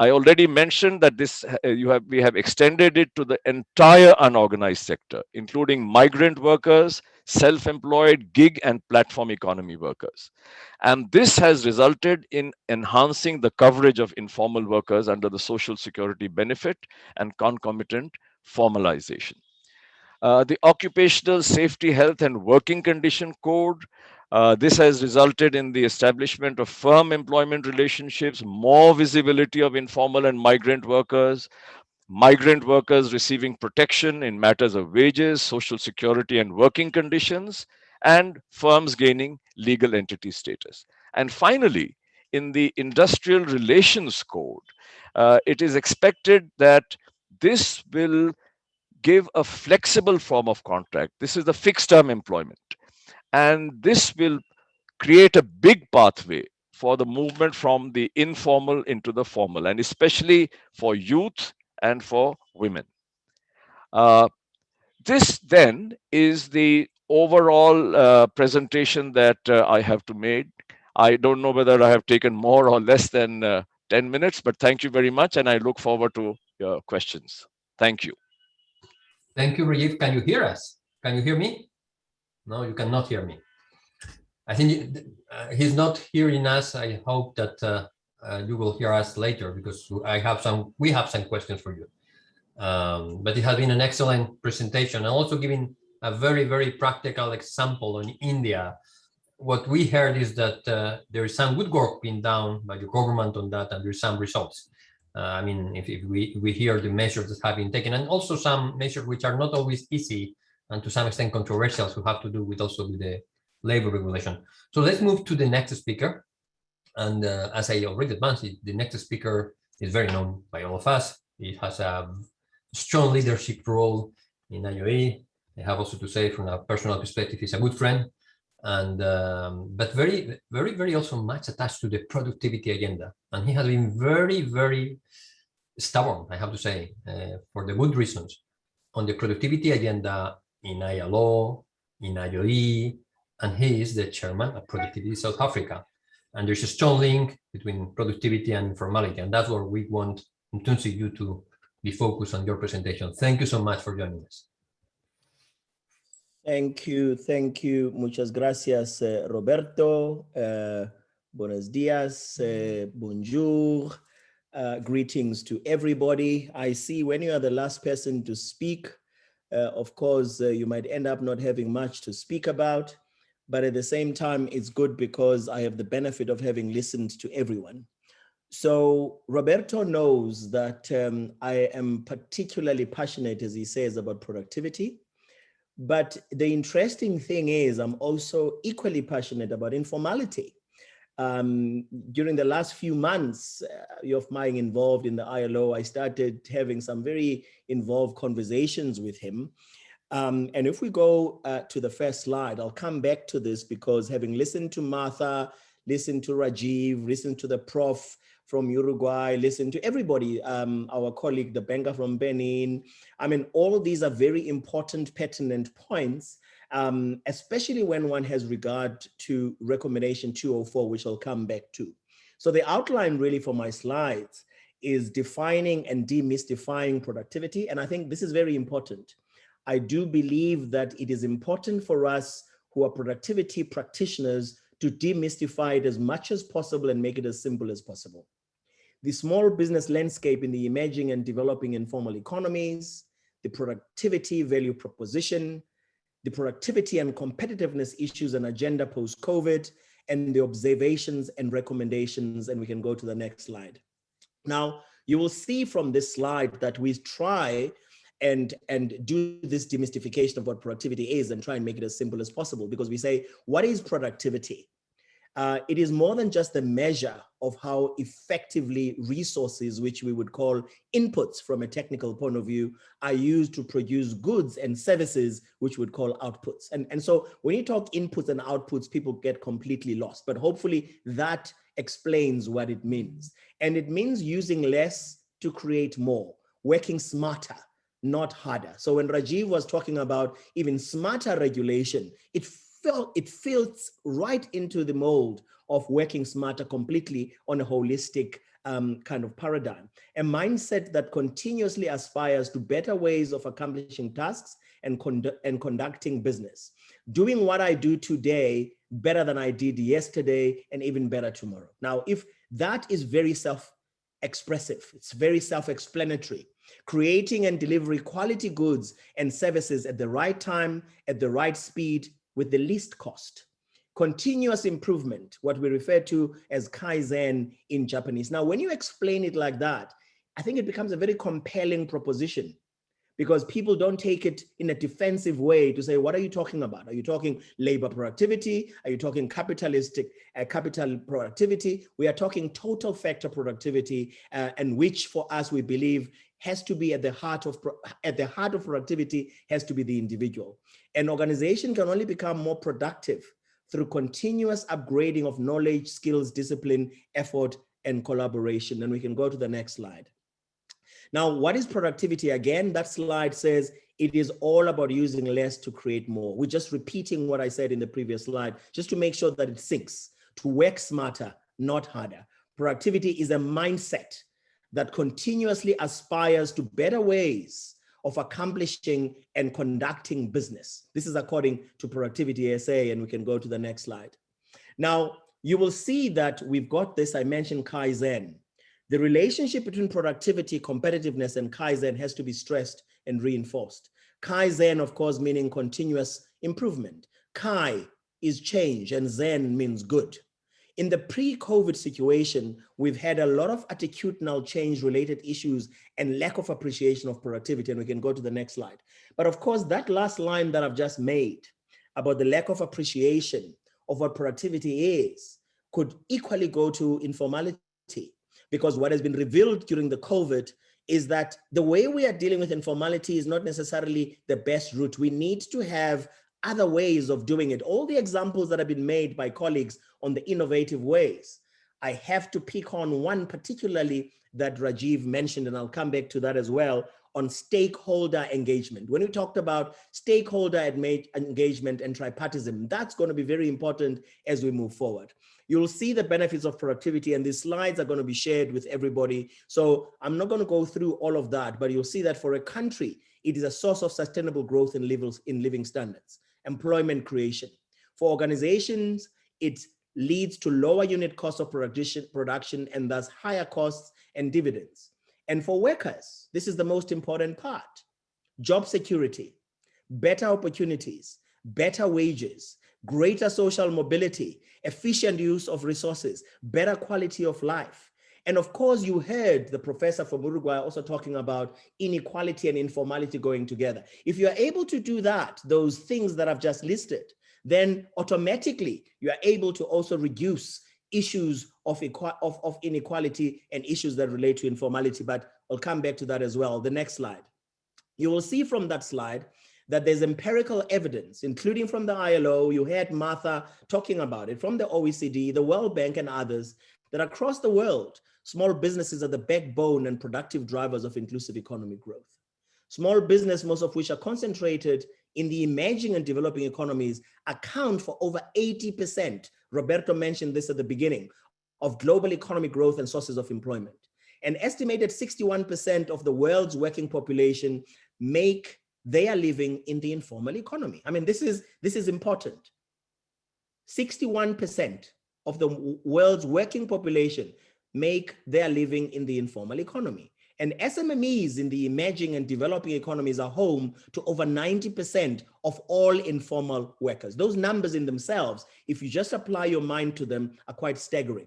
I already mentioned that we have extended it to the entire unorganized sector, including migrant workers, self-employed, gig and platform economy workers. And this has resulted in enhancing the coverage of informal workers under the Social Security benefit and concomitant formalization. The Occupational Safety, Health and Working Condition Code. This has resulted in the establishment of firm employment relationships, more visibility of informal and migrant workers receiving protection in matters of wages, social security and working conditions, and firms gaining legal entity status. And finally, in the Industrial Relations Code, it is expected that this will give a flexible form of contract. This is the fixed term employment. And this will create a big pathway for the movement from the informal into the formal, and especially for youth and for women. This then is the overall presentation that I have to make. I don't know whether I have taken more or less than 10 minutes, but thank you very much, and I look forward to your questions. Thank you. Thank you, Rajiv. Can you hear us? Can you hear me? No, you cannot hear me. I think he's not hearing us. I hope that you will hear us later because we have some questions for you. But it has been an excellent presentation and also giving a very, very practical example on India. What we heard is that there is some good work being done by the government on that, and there's some results. I mean, if we hear the measures that have been taken, and also some measures which are not always easy and to some extent controversial, who have to do with also with the labor regulation. So let's move to the next speaker. And as I already advanced, the next speaker is very known by all of us. He has a strong leadership role in IOE. I have also to say, from a personal perspective, he's a good friend, and but very, very, very also much attached to the productivity agenda. And he has been very, very stubborn, I have to say, for the good reasons, on the productivity agenda in ILO, in IOE, and he is the chairman of Productivity South Africa. And there's a strong link between productivity and informality. And that's where we want Intunsi you to be focused on your presentation. Thank you so much for joining us. Thank you. Muchas gracias, Roberto. Buenos dias, bonjour. Greetings to everybody. I see when you are the last person to speak, of course, you might end up not having much to speak about, but at the same time, it's good because I have the benefit of having listened to everyone. So Roberto knows that I am particularly passionate, as he says, about productivity. But the interesting thing is I'm also equally passionate about informality. During the last few months of my involved in the ILO, I started having some very involved conversations with him. And if we go to the first slide, I'll come back to this because having listened to Martha, listened to Rajiv, listened to the prof from Uruguay, listened to everybody, our colleague, the banker from Benin. I mean, all of these are very important, pertinent points, especially when one has regard to recommendation 204, which I'll come back to. So the outline really for my slides is defining and demystifying productivity. And I think this is very important. I do believe that it is important for us who are productivity practitioners to demystify it as much as possible and make it as simple as possible. The small business landscape in the emerging and developing informal economies, the productivity value proposition, the productivity and competitiveness issues and agenda post-COVID, and the observations and recommendations, and we can go to the next slide. Now, you will see from this slide that we try and do this demystification of what productivity is and try and make it as simple as possible, because we say, what is productivity? It is more than just a measure of how effectively resources, which we would call inputs from a technical point of view, are used to produce goods and services, which we would call outputs. And so when you talk inputs and outputs, people get completely lost, but hopefully that explains what it means. And it means using less to create more, working smarter, not harder. So when Rajiv was talking about even smarter regulation, it fits right into the mold of working smarter completely on a holistic kind of paradigm. A mindset that continuously aspires to better ways of accomplishing tasks and conducting business. Doing what I do today better than I did yesterday and even better tomorrow. Now, if that is very self-expressive, it's very self-explanatory. Creating and delivering quality goods and services at the right time, at the right speed, with the least cost. Continuous improvement, what we refer to as Kaizen in Japanese. Now, when you explain it like that, I think it becomes a very compelling proposition, because people don't take it in a defensive way to say, what are you talking about? Are you talking labor productivity? Are you talking capital productivity? We are talking total factor productivity, and which for us, we believe has to be at the heart of productivity has to be the individual. An organization can only become more productive through continuous upgrading of knowledge, skills, discipline, effort, and collaboration. And we can go to the next slide. Now, what is productivity? Again, that slide says it is all about using less to create more. We're just repeating what I said in the previous slide, just to make sure that it sinks, to work smarter, not harder. Productivity is a mindset that continuously aspires to better ways of accomplishing and conducting business. This is according to Productivity SA, and we can go to the next slide. Now, you will see that we've got this, I mentioned Kaizen. The relationship between productivity, competitiveness, and Kaizen has to be stressed and reinforced. Kaizen, of course, meaning continuous improvement. Kai is change, and Zen means good. In the pre-COVID situation, we've had a lot of attitudinal change-related issues and lack of appreciation of productivity, and we can go to the next slide. But of course, that last line that I've just made about the lack of appreciation of what productivity is could equally go to informality, because what has been revealed during the COVID is that the way we are dealing with informality is not necessarily the best route. We need to have other ways of doing it. All the examples that have been made by colleagues on the innovative ways, I have to pick on one particularly that Rajiv mentioned, and I'll come back to that as well, on stakeholder engagement. When we talked about stakeholder engagement and tripartism, that's going to be very important as we move forward. You'll see the benefits of productivity, and these slides are going to be shared with everybody. So I'm not going to go through all of that, but you'll see that for a country, it is a source of sustainable growth in living standards, employment creation. For organizations, it leads to lower unit cost of production and thus higher costs and dividends. And for workers, this is the most important part: job security, better opportunities, better wages, greater social mobility, efficient use of resources, better quality of life. And of course, you heard the professor from Uruguay also talking about inequality and informality going together. If you're able to do that, those things that I've just listed, then automatically you are able to also reduce issues of inequality and issues that relate to informality. But I'll come back to that as well. The next slide. You will see from that slide that there's empirical evidence, including from the ILO, you heard Martha talking about it, from the OECD, the World Bank and others, that across the world, small businesses are the backbone and productive drivers of inclusive economic growth. Small business, most of which are concentrated in the emerging and developing economies, account for over 80%. Roberto mentioned this at the beginning, of global economic growth and sources of employment. An estimated 61% of the world's working population make their living in the informal economy. I mean, this is important. 61% of the world's working population make their living in the informal economy. And SMMEs in the emerging and developing economies are home to over 90% of all informal workers. Those numbers in themselves, if you just apply your mind to them, are quite staggering.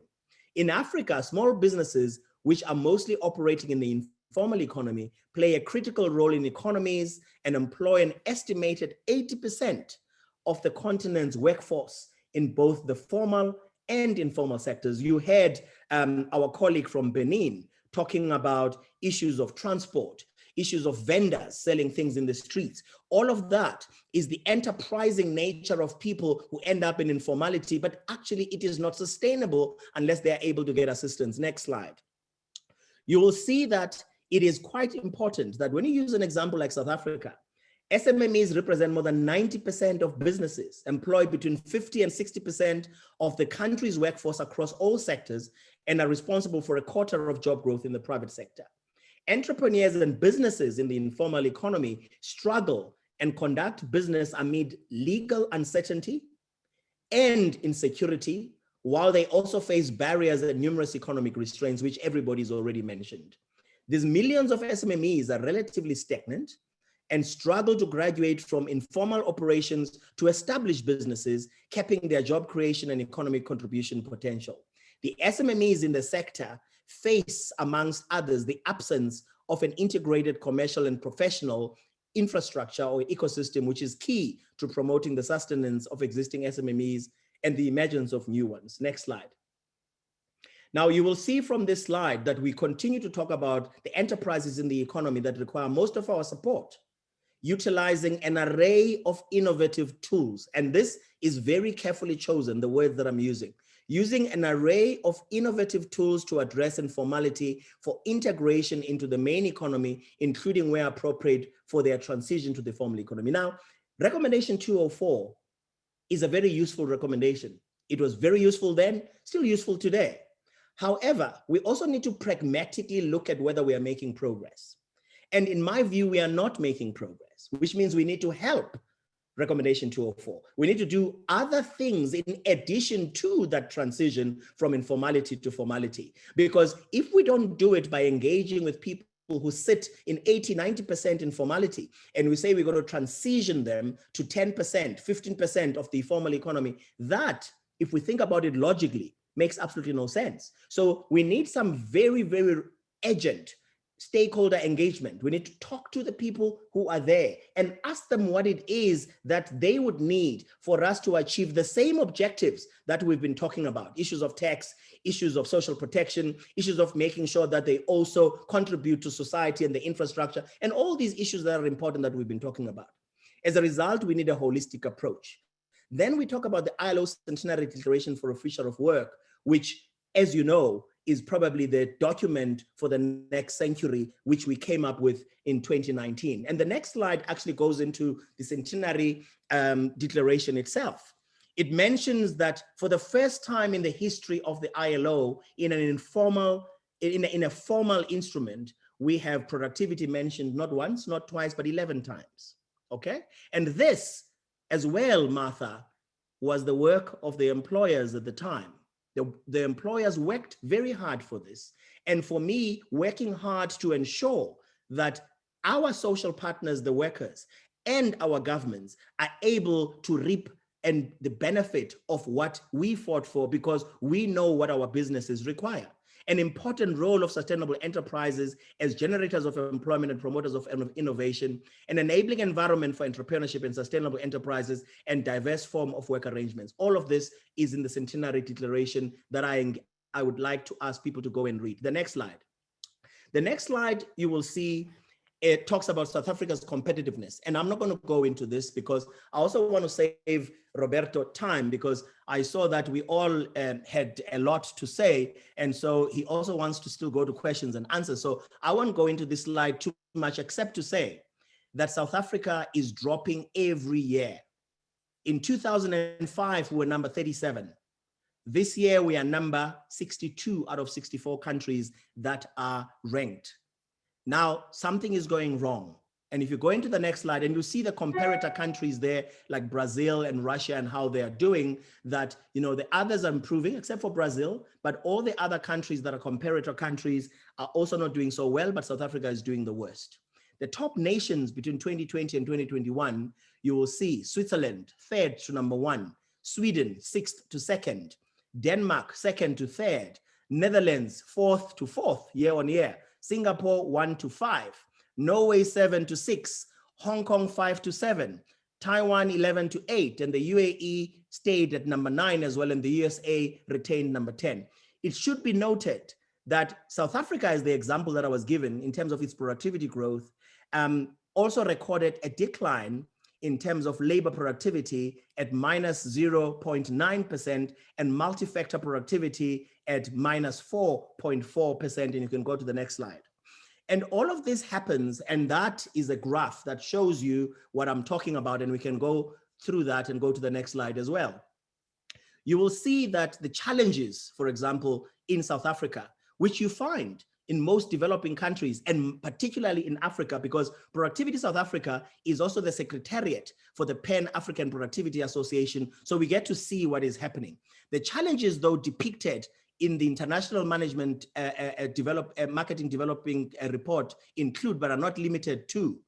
In Africa, small businesses, which are mostly operating in the informal economy, play a critical role in economies and employ an estimated 80% of the continent's workforce in both the formal and informal sectors. You heard our colleague from Benin talking about issues of transport, issues of vendors selling things in the streets. All of that is the enterprising nature of people who end up in informality, but actually it is not sustainable unless they are able to get assistance. Next slide. You will see that it is quite important that when you use an example like South Africa, SMMEs represent more than 90% of businesses, employ between 50 and 60% of the country's workforce across all sectors, and are responsible for a quarter of job growth in the private sector. Entrepreneurs and businesses in the informal economy struggle and conduct business amid legal uncertainty and insecurity, while they also face barriers and numerous economic restraints, which everybody's already mentioned. These millions of SMMEs are relatively stagnant and struggle to graduate from informal operations to established businesses, capping their job creation and economic contribution potential. The SMMEs in the sector face, amongst others, the absence of an integrated commercial and professional infrastructure or ecosystem, which is key to promoting the sustenance of existing SMMEs and the emergence of new ones. Next slide. Now, you will see from this slide that we continue to talk about the enterprises in the economy that require most of our support, utilizing an array of innovative tools. And this is very carefully chosen, the word that I'm using an array of innovative tools to address informality for integration into the main economy, including where appropriate for their transition to the formal economy. Now, recommendation 204 is a very useful recommendation. It was very useful then, still useful today. However, we also need to pragmatically look at whether we are making progress. And in my view, we are not making progress, which means we need to help recommendation 204. We need to do other things in addition to that transition from informality to formality. Because if we don't do it by engaging with people who sit in 80, 90% informality, and we say we're going to transition them to 10%, 15% of the formal economy, that, if we think about it logically, makes absolutely no sense. So we need some very, very urgent stakeholder engagement. We need to talk to the people who are there and ask them what it is that they would need for us to achieve the same objectives that we've been talking about: issues of tax, issues of social protection, issues of making sure that they also contribute to society and the infrastructure, and all these issues that are important that we've been talking about. As a result, we need a holistic approach. Then we talk about the ILO Centenary Declaration for a Future of Work, which, as you know, is probably the document for the next century, which we came up with in 2019. And the next slide actually goes into the centenary declaration itself. It mentions that for the first time in the history of the ILO, in a formal instrument, we have productivity mentioned not once, not twice, but 11 times, okay? And this as well, Martha, was the work of the employers at the time. The employers worked very hard for this. And for me, working hard to ensure that our social partners, the workers, and our governments are able to reap and the benefit of what we fought for, because we know what our businesses require. An important role of sustainable enterprises as generators of employment and promoters of innovation, an enabling environment for entrepreneurship and sustainable enterprises, and diverse form of work arrangements. All of this is in the Centenary Declaration that I would like to ask people to go and read. The next slide. The next slide, you will see it talks about South Africa's competitiveness. And I'm not going to go into this because I also want to save Roberto time, because I saw that we all had a lot to say. And so he also wants to still go to questions and answers. So I won't go into this slide too much, except to say that South Africa is dropping every year. In 2005, we were number 37. This year, we are number 62 out of 64 countries that are ranked. Now, something is going wrong. And if you go into the next slide and you see the comparator countries there, like Brazil and Russia and how they are doing, that, you know, the others are improving except for Brazil, but all the other countries that are comparator countries are also not doing so well, but South Africa is doing the worst. The top nations between 2020 and 2021, you will see Switzerland, 3rd to number 1, Sweden, 6th to 2nd, Denmark, 2nd to 3rd, Netherlands, 4th to 4th year on year, Singapore 1 to 5, Norway 7 to 6, Hong Kong 5 to 7, Taiwan 11 to 8, and the UAE stayed at number 9 as well, and the USA retained number 10. It should be noted that South Africa, as the example that I was given in terms of its productivity growth, also recorded a decline in terms of labor productivity at minus 0.9% and multi-factor productivity at minus 4.4%. And you can go to the next slide. And all of this happens, and that is a graph that shows you what I'm talking about, and we can go through that and go to the next slide as well. You will see that the challenges, for example, in South Africa, which you find in most developing countries, and particularly in Africa, because Productivity South Africa is also the secretariat for the Pan-African Productivity Association. So we get to see what is happening. The challenges, though, depicted in the International Management Marketing Developing Report include, but are not limited to,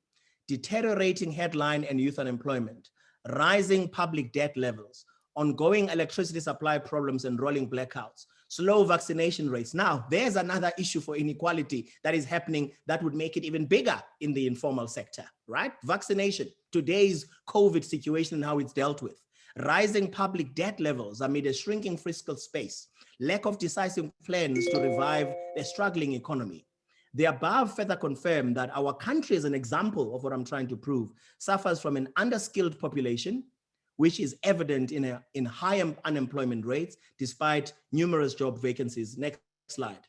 deteriorating headline and youth unemployment, rising public debt levels, ongoing electricity supply problems and rolling blackouts, slow vaccination rates. Now, there's another issue for inequality that is happening that would make it even bigger in the informal sector, right? Vaccination, today's COVID situation and how it's dealt with. Rising public debt levels amid a shrinking fiscal space, lack of decisive plans to revive the struggling economy. The above further confirm that our country, as an example of what I'm trying to prove, suffers from an underskilled population, which is evident in high unemployment rates despite numerous job vacancies. Next slide.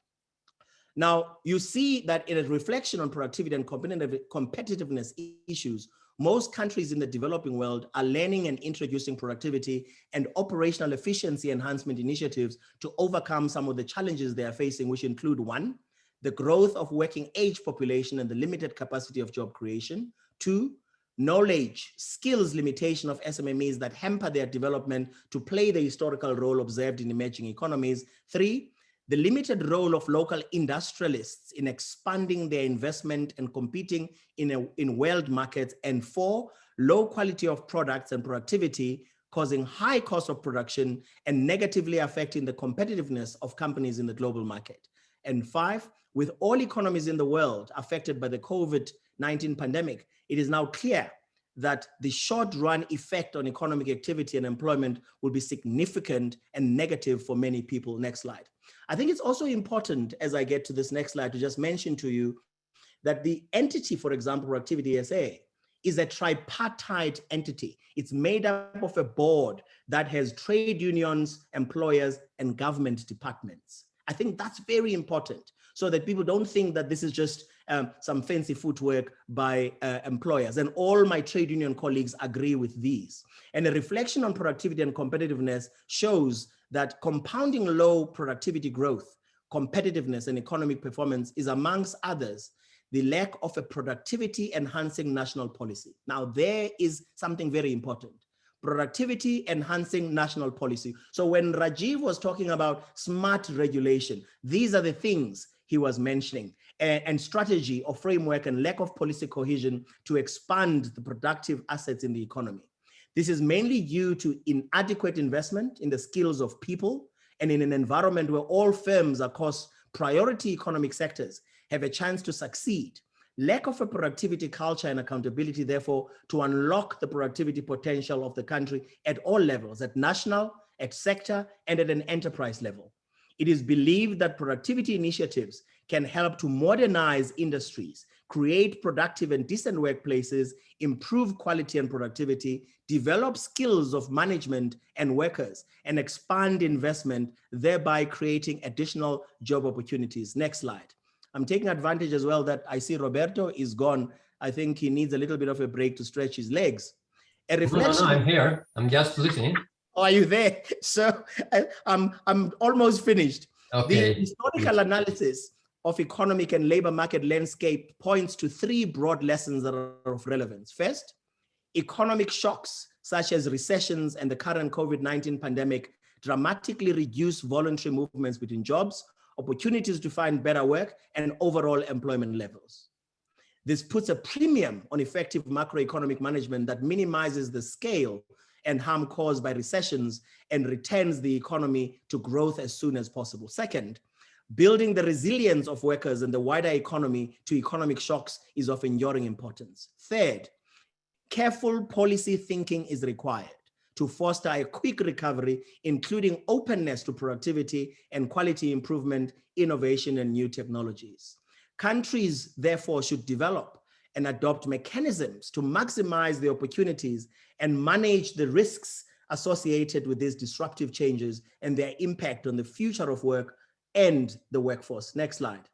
Now, you see that in a reflection on productivity and competitiveness issues, most countries in the developing world are learning and introducing productivity and operational efficiency enhancement initiatives to overcome some of the challenges they are facing, which include: 1, the growth of working age population and the limited capacity of job creation; 2, knowledge, skills limitation of SMMEs that hamper their development to play the historical role observed in emerging economies; 3, the limited role of local industrialists in expanding their investment and competing in world markets; and 4, low quality of products and productivity causing high cost of production and negatively affecting the competitiveness of companies in the global market; and 5, with all economies in the world affected by the COVID-19 pandemic, it is now clear that the short-run effect on economic activity and employment will be significant and negative for many people. Next slide. I think it's also important, as I get to this next slide, to just mention to you that the entity, for example, Productivity SA, is a tripartite entity. It's made up of a board that has trade unions, employers, and government departments. I think that's very important, so that people don't think that this is just some fancy footwork by employers. And all my trade union colleagues agree with these. And a reflection on productivity and competitiveness shows that compounding low productivity growth, competitiveness, and economic performance is, amongst others, the lack of a productivity enhancing national policy. Now, there is something very important. Productivity enhancing national policy. So when Rajiv was talking about smart regulation, these are the things he was mentioning, and strategy or framework and lack of policy cohesion to expand the productive assets in the economy. This is mainly due to inadequate investment in the skills of people, and in an environment where all firms across priority economic sectors have a chance to succeed. Lack of a productivity culture and accountability, therefore, to unlock the productivity potential of the country at all levels, at national, at sector, and at an enterprise level. It is believed that productivity initiatives can help to modernize industries, create productive and decent workplaces, improve quality and productivity, develop skills of management and workers, and expand investment, thereby creating additional job opportunities. Next slide. I'm taking advantage as well that I see Roberto is gone. I think he needs a little bit of a break to stretch his legs. A reflection. No, I'm here. I'm just listening. Oh, are you there? So I'm almost finished. Okay. The historical analysis of economic and labor market landscape points to three broad lessons that are of relevance. First, economic shocks such as recessions and the current COVID-19 pandemic dramatically reduce voluntary movements between jobs, opportunities to find better work, and overall employment levels. This puts a premium on effective macroeconomic management that minimizes the scale and harm caused by recessions and returns the economy to growth as soon as possible. Second, building the resilience of workers and the wider economy to economic shocks is of enduring importance. Third, careful policy thinking is required to foster a quick recovery, including openness to productivity and quality improvement, innovation, and new technologies. Countries, therefore, should develop and adopt mechanisms to maximize the opportunities and manage the risks associated with these disruptive changes and their impact on the future of work and the workforce. Next slide.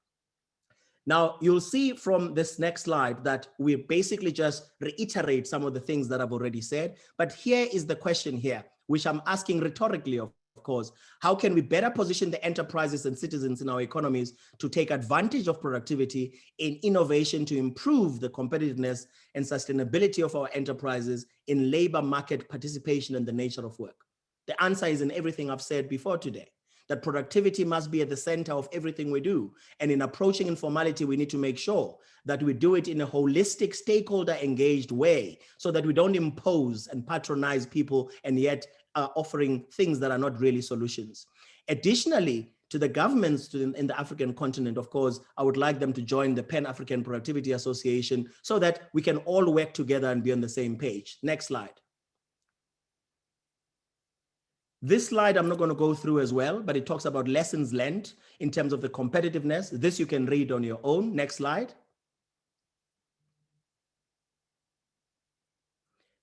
Now, you'll see from this next slide that we basically just reiterate some of the things that I've already said, but here is the question here, which I'm asking rhetorically, of course. How can we better position the enterprises and citizens in our economies to take advantage of productivity in innovation to improve the competitiveness and sustainability of our enterprises in labor market participation and the nature of work? The answer is in everything I've said before today, that productivity must be at the center of everything we do. And in approaching informality, we need to make sure that we do it in a holistic, stakeholder engaged way, so that we don't impose and patronize people and yet offering things that are not really solutions. Additionally, to the governments in the African continent, of course, I would like them to join the Pan-African Productivity Association so that we can all work together and be on the same page. Next slide. This slide I'm not going to go through as well, but it talks about lessons learned in terms of the competitiveness. This you can read on your own. Next slide.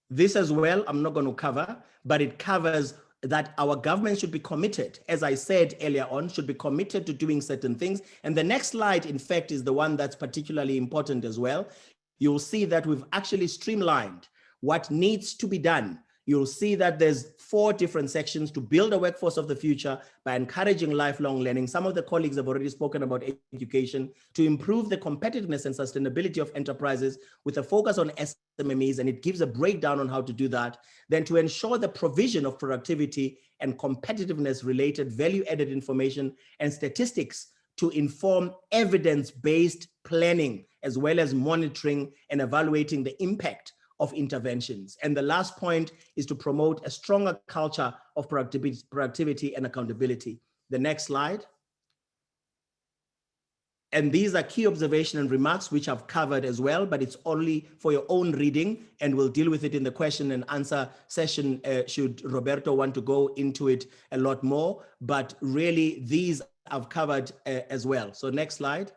This as well, I'm not going to cover, but it covers that our government should be committed, as I said earlier on, should be committed to doing certain things. And the next slide, in fact, is the one that's particularly important as well. You'll see that we've actually streamlined what needs to be done. You'll see that there's 4 different sections to build a workforce of the future by encouraging lifelong learning. Some of the colleagues have already spoken about education, to improve the competitiveness and sustainability of enterprises with a focus on SMEs, and it gives a breakdown on how to do that. Then to ensure the provision of productivity and competitiveness related value-added information and statistics to inform evidence-based planning, as well as monitoring and evaluating the impact of interventions. And the last point is to promote a stronger culture of productivity and accountability. The next slide. And these are key observations and remarks which I've covered as well, but it's only for your own reading, and we'll deal with it in the question and answer session should Roberto want to go into it a lot more. But really, these I've covered as well. So next slide.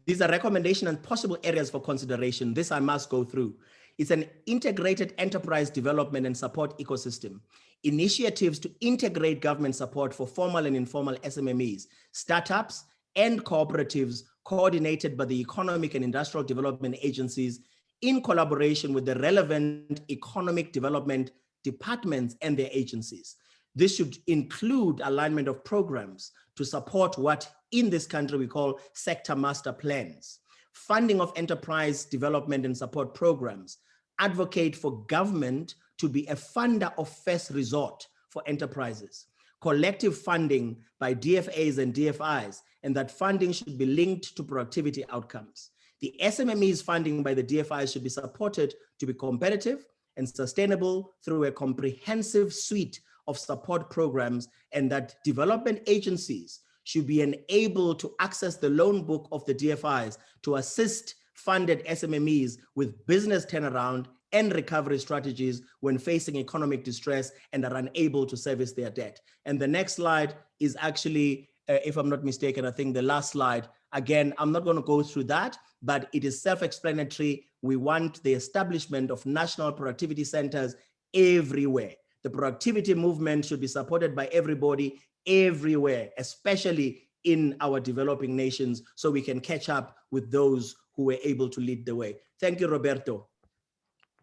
These are recommendations and possible areas for consideration. This I must go through. It's an integrated enterprise development and support ecosystem. Initiatives to integrate government support for formal and informal SMMEs, startups, and cooperatives coordinated by the economic and industrial development agencies in collaboration with the relevant economic development departments and their agencies. This should include alignment of programs to support what in this country we call sector master plans, funding of enterprise development and support programs, advocate for government to be a funder of first resort for enterprises, collective funding by DFAs and DFIs, and that funding should be linked to productivity outcomes. The SMMEs funding by the DFIs should be supported to be competitive and sustainable through a comprehensive suite of support programs, and that development agencies should be enabled to access the loan book of the DFIs to assist funded SMMEs with business turnaround and recovery strategies when facing economic distress and are unable to service their debt. And the next slide is actually, if I'm not mistaken, I think the last slide. Again, I'm not going to go through that, but it is self-explanatory. We want the establishment of national productivity centers everywhere. The productivity movement should be supported by everybody everywhere, especially in our developing nations, so we can catch up with those who were able to lead the way. Thank you, Roberto.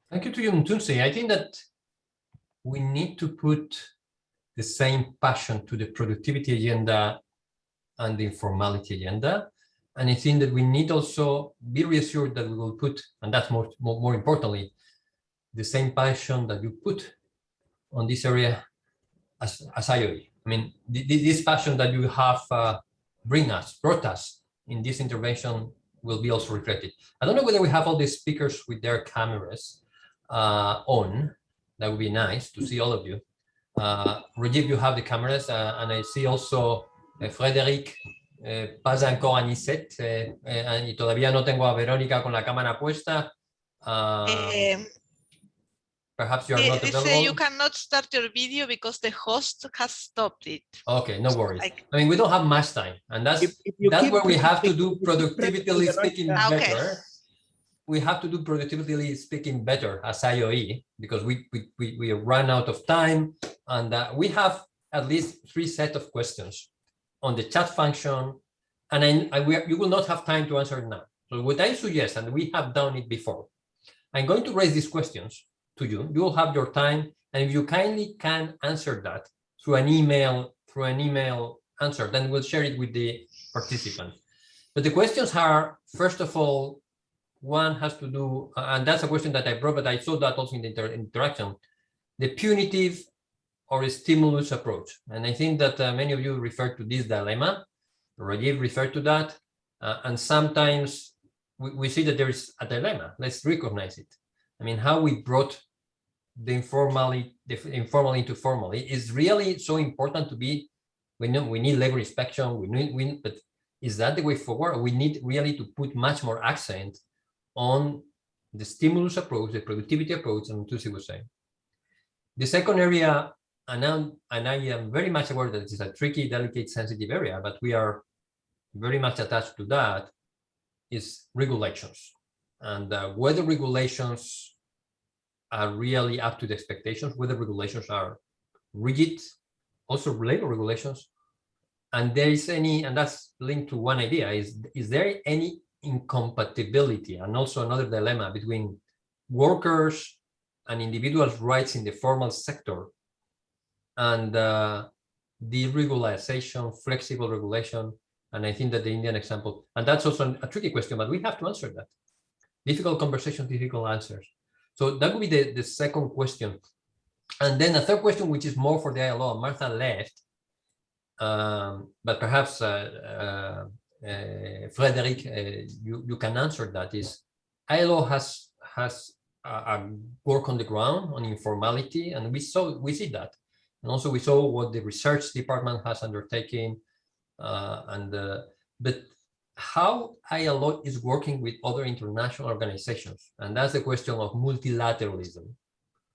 Thank you to you, Mtunzi. I think that we need to put the same passion to the productivity agenda and the informality agenda. And I think that we need also be reassured that we will put, and that's more importantly, the same passion that you put on this area as IOE. I mean, this passion that you have brought us in this intervention will be also reflected. I don't know whether we have all the speakers with their cameras on. That would be nice to see all of you. Rajiv, you have the cameras, and I see also Frédéric, pas encore Anisette, y todavía no tengo a Verónica con la cámara puesta. Perhaps you are not available. They say you cannot start your video because the host has stopped it. Okay, no worries. I mean, we don't have much time, and that's where we have to do productively speaking better. We have to do productively speaking better as IOE because we run out of time, and we have at least 3 sets of questions on the chat function, and you will not have time to answer it now. So what I suggest, and we have done it before, I'm going to raise these questions to you. You will have your time, and if you kindly can answer that through an email answer, then we'll share it with the participants. But the questions are, first of all, one has to do, and that's a question that I brought, but I saw that also in the interaction, the punitive or stimulus approach. And I think that many of you referred to this dilemma. Rajiv referred to that, and sometimes we see that there is a dilemma. Let's recognize it. I mean, how we brought the informal into formal is really so important to be. We know we need labor inspection. But is that the way forward? We need really to put much more accent on the stimulus approach, the productivity approach, and Mtunzi was saying. The second area, and I am very much aware that it's a tricky, delicate, sensitive area, but we are very much attached to that, is regulations. And whether regulations are really up to the expectations, whether regulations are rigid, also labor regulations, and there is any, and that's linked to one idea, is there any incompatibility, and also another dilemma between workers and individuals' rights in the formal sector and deregulation, flexible regulation. And I think that the Indian example, and that's also a tricky question, but we have to answer that. Difficult conversation, difficult answers. So that would be the second question. And then a third question, which is more for the ILO, Martha left, but perhaps Frederic, you can answer that, is ILO has a work on the ground on informality, and we see that. And also we saw what the research department has undertaken, but how ILO is working with other international organizations, and that's the question of multilateralism.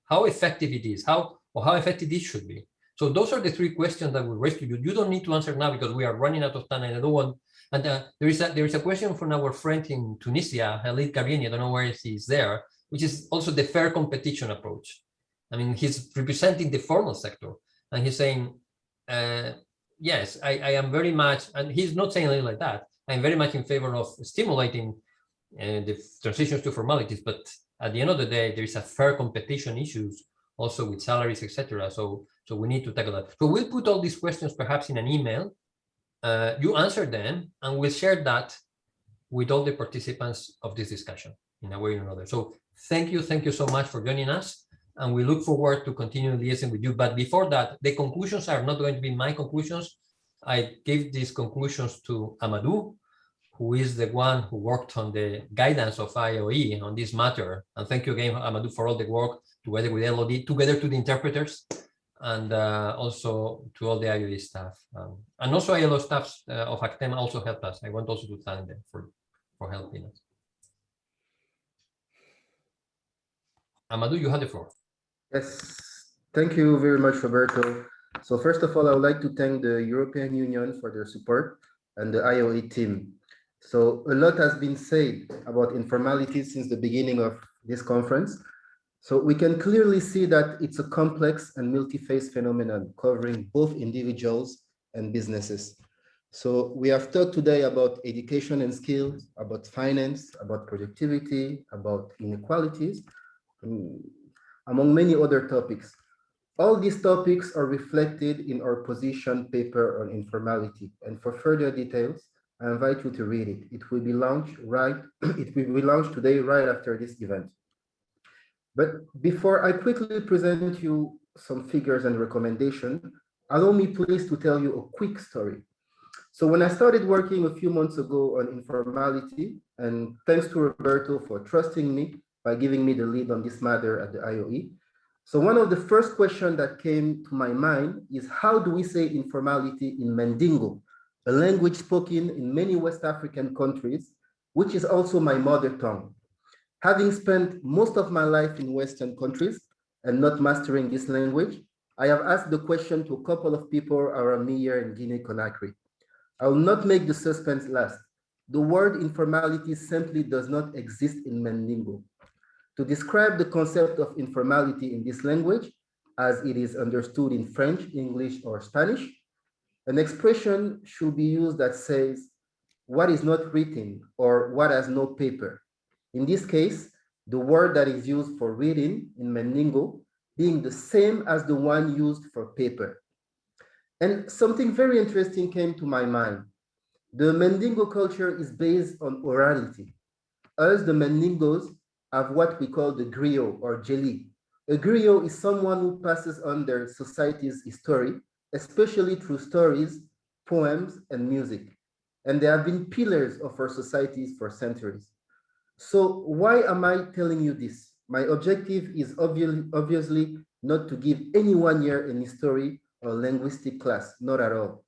How effective it is, how effective it should be. So those are the 3 questions that we raised to you. You don't need to answer now because we are running out of time, and I don't want. And there is a question from our friend in Tunisia, Khalid Karini. I don't know where he is there, which is also the fair competition approach. I mean, he's representing the formal sector, and he's saying, yes, I am very much, and he's not saying anything like that, I'm very much in favor of stimulating the transitions to formalities, but at the end of the day, there is a fair competition issues also with salaries, etc. So we need to tackle that. So we'll put all these questions perhaps in an email. You answer them, and we'll share that with all the participants of this discussion in a way or another. So thank you so much for joining us, and we look forward to continue liaising with you. But before that, the conclusions are not going to be my conclusions. I gave these conclusions to Amadou, who is the one who worked on the guidance of IOE on this matter. And thank you again, Amadou, for all the work together with LOD, together to the interpreters, and also to all the IOE staff. And also ILO staff of ACTEM also helped us. I want also to thank them for helping us. Amadou, you have the floor. Yes, thank you very much, Roberto. So first of all, I would like to thank the European Union for their support and the IOE team. So a lot has been said about informality since the beginning of this conference. So we can clearly see that it's a complex and multi-phase phenomenon covering both individuals and businesses. So we have talked today about education and skills, about finance, about productivity, about inequalities, among many other topics. All these topics are reflected in our position paper on informality. And for further details, I invite you to read it. It will be launched today, right after this event. But before I quickly present you some figures and recommendations, allow me please to tell you a quick story. So when I started working a few months ago on informality, and thanks to Roberto for trusting me by giving me the lead on this matter at the IOE. So one of the first questions that came to my mind is, how do we say informality in Mandingo, a language spoken in many West African countries, which is also my mother tongue. Having spent most of my life in Western countries and not mastering this language, I have asked the question to a couple of people around me here in Guinea-Conakry. I will not make the suspense last. The word informality simply does not exist in Mandingo. To describe the concept of informality in this language, as it is understood in French, English, or Spanish, an expression should be used that says, what is not written, or what has no paper. In this case, the word that is used for reading in Mandingo being the same as the one used for paper. And something very interesting came to my mind. The Mandingo culture is based on orality. Us, the Mandingos, have what we call the griot or jelly. A griot is someone who passes on their society's history, especially through stories, poems, and music. And they have been pillars of our societies for centuries. So why am I telling you this? My objective is obviously not to give anyone here any history or linguistic class, not at all.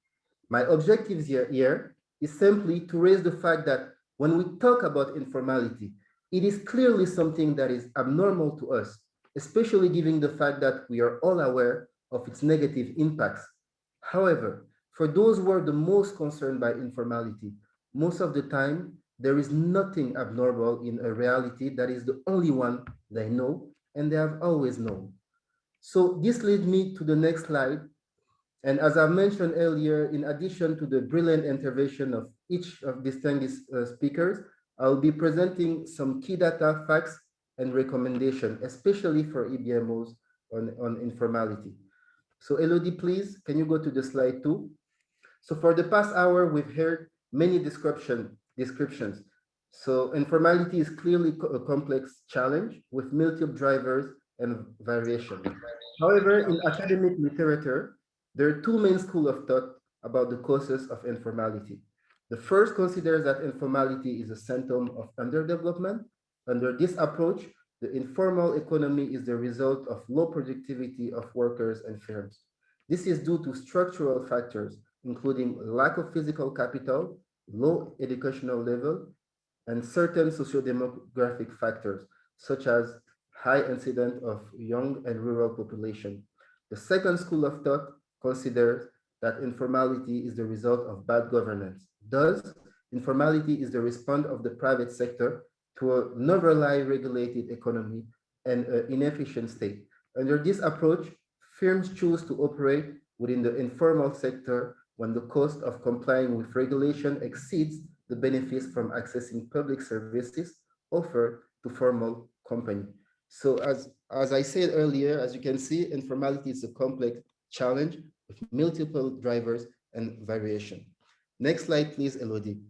My objective here is simply to raise the fact that when we talk about informality, it is clearly something that is abnormal to us, especially given the fact that we are all aware of its negative impacts. However, for those who are the most concerned by informality, most of the time, there is nothing abnormal in a reality that is the only one they know and they have always known. So this leads me to the next slide. And as I mentioned earlier, in addition to the brilliant intervention of each of distinguished speakers, I'll be presenting some key data, facts, and recommendations, especially for EBMOs on informality. So Elodie, please, can you go to the slide 2? So for the past hour, we've heard many descriptions. So informality is clearly a complex challenge with multiple drivers and variations. However, in academic literature, there are two main schools of thought about the causes of informality. The first considers that informality is a symptom of underdevelopment. Under this approach, the informal economy is the result of low productivity of workers and firms. This is due to structural factors, including lack of physical capital, low educational level, and certain socio-demographic factors, such as high incidence of young and rural population. The second school of thought considers that informality is the result of bad governance. Thus, informality is the response of the private sector to an overly regulated economy and an inefficient state. Under this approach, firms choose to operate within the informal sector when the cost of complying with regulation exceeds the benefits from accessing public services offered to formal companies. So as I said earlier, as you can see, informality is a complex challenge with multiple drivers and variation. Next slide, please, Elodie.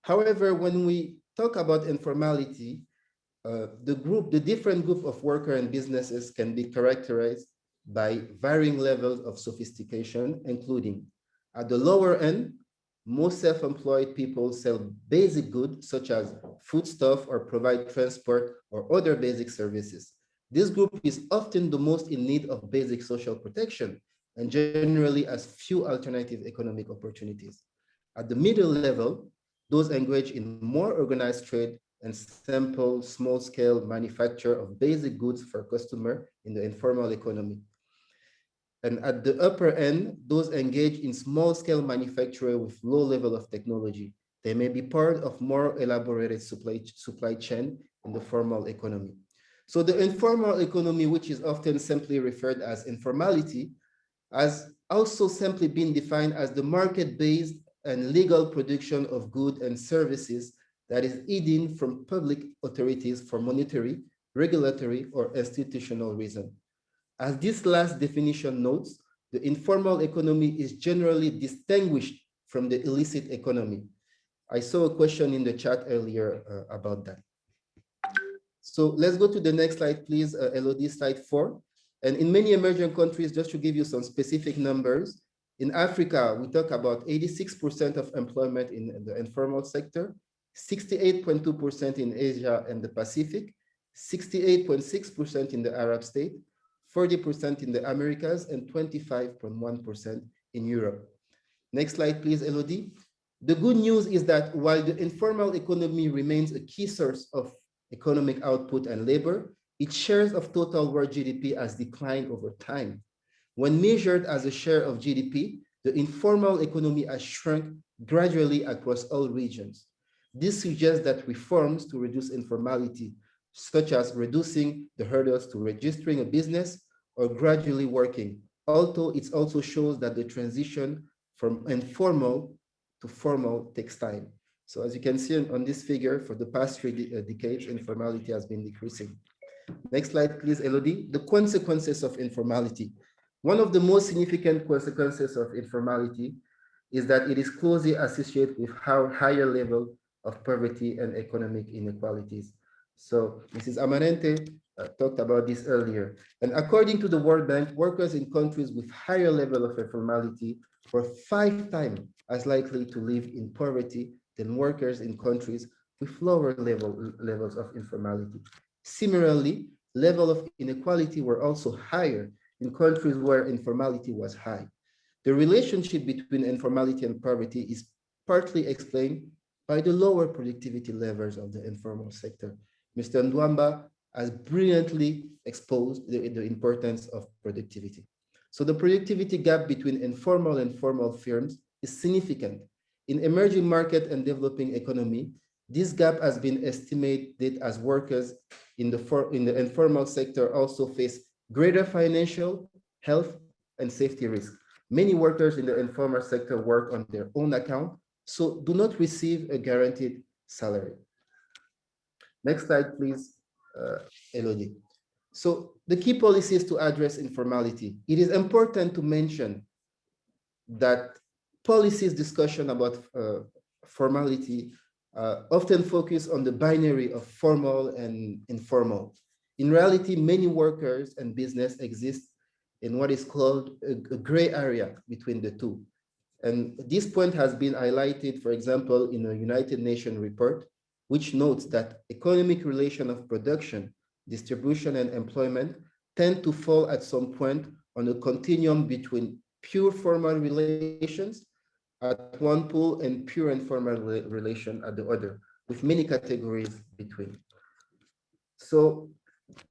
However, when we talk about informality, the different group of workers and businesses can be characterized by varying levels of sophistication, including at the lower end, most self-employed people sell basic goods such as foodstuff or provide transport or other basic services. This group is often the most in need of basic social protection and generally has few alternative economic opportunities. At the middle level, those engaged in more organized trade and simple, small-scale manufacture of basic goods for customer in the informal economy. And at the upper end, those engaged in small-scale manufacturing with low level of technology. They may be part of more elaborated supply chain in the formal economy. So the informal economy, which is often simply referred as informality, has also simply been defined as the market-based and legal production of goods and services that is hidden from public authorities for monetary, regulatory, or institutional reasons. As this last definition notes, the informal economy is generally distinguished from the illicit economy. I saw a question in the chat earlier about that. So let's go to the next slide, please, Elodie, slide 4. And in many emerging countries, just to give you some specific numbers, in Africa, we talk about 86% of employment in the informal sector, 68.2% in Asia and the Pacific, 68.6% in the Arab state, 40% in the Americas, and 25.1% in Europe. Next slide, please, Elodie. The good news is that while the informal economy remains a key source of economic output and labor, its shares of total world GDP has declined over time. When measured as a share of GDP, the informal economy has shrunk gradually across all regions. This suggests that reforms to reduce informality, such as reducing the hurdles to registering a business, are gradually working, although it also shows that the transition from informal to formal takes time. So as you can see on this figure, for the past 3 decades, informality has been decreasing. Next slide, please, Elodie. The consequences of informality. One of the most significant consequences of informality is that it is closely associated with higher level of poverty and economic inequalities. So Mrs. Amarante talked about this earlier. And according to the World Bank, workers in countries with higher level of informality were 5 times as likely to live in poverty than workers in countries with lower levels of informality. Similarly, level of inequality were also higher in countries where informality was high. The relationship between informality and poverty is partly explained by the lower productivity levels of the informal sector. Mr. Ndwamba has brilliantly exposed the importance of productivity. So the productivity gap between informal and formal firms is significant. In emerging market and developing economy, this gap has been estimated as workers in the informal sector also face greater financial, health, and safety risk. Many workers in the informal sector work on their own account, so do not receive a guaranteed salary. Next slide, please, Elodie. So the key policies to address informality. It is important to mention that policies discussion about formality often focus on the binary of formal and informal. In reality, many workers and business exist in what is called a gray area between the two. And this point has been highlighted, for example, in a United Nations report, which notes that economic relation of production, distribution, and employment tend to fall at some point on a continuum between pure formal relations at one pool and pure informal relation at the other, with many categories between. So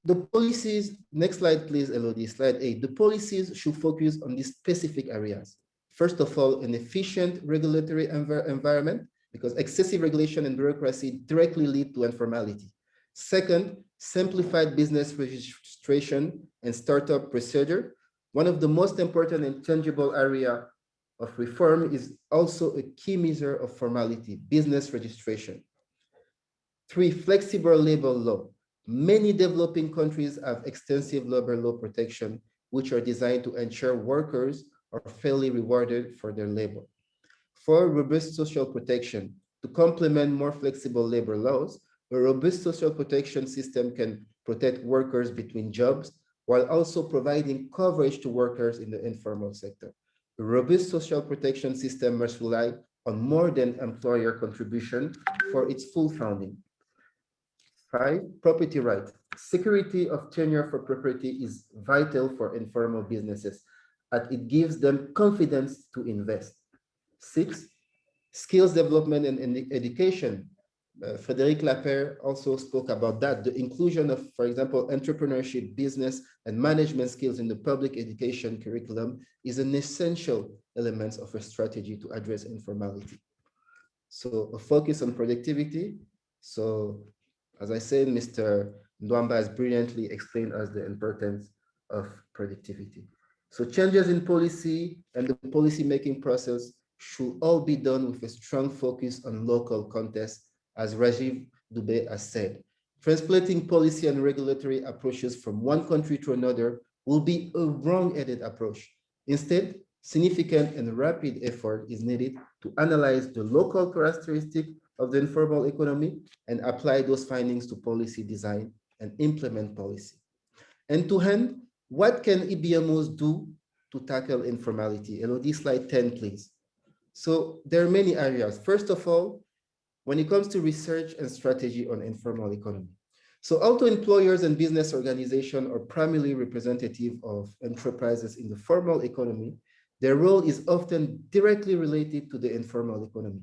the policies, next slide, please, Elodie, slide 8. The policies should focus on these specific areas. First of all, an efficient regulatory environment because excessive regulation and bureaucracy directly lead to informality. Second, simplified business registration and startup procedure. One of the most important and tangible area of reform is also a key measure of formality, business registration. Three, flexible labor law. Many developing countries have extensive labor law protection, which are designed to ensure workers are fairly rewarded for their labor. Four, robust social protection. To complement more flexible labor laws, a robust social protection system can protect workers between jobs while also providing coverage to workers in the informal sector. A robust social protection system must rely on more than employer contribution for its full founding. Five, property rights. Security of tenure for property is vital for informal businesses, as it gives them confidence to invest. Six, skills development and education. Frédéric Lapère also spoke about that. The inclusion of, for example, entrepreneurship, business, and management skills in the public education curriculum is an essential element of a strategy to address informality. So a focus on productivity. So as I said, Mr. Ndwamba has brilliantly explained us the importance of productivity. So changes in policy and the policy-making process should all be done with a strong focus on local context, as Rajiv Dubey has said. Translating policy and regulatory approaches from one country to another will be a wrong-headed approach. Instead, significant and rapid effort is needed to analyze the local characteristics of the informal economy and apply those findings to policy design and implement policy. And to end, what can EBMOs do to tackle informality? Elodie, slide 10, please. So there are many areas. First of all, when it comes to research and strategy on informal economy. So although employers and business organizations are primarily representative of enterprises in the formal economy, their role is often directly related to the informal economy.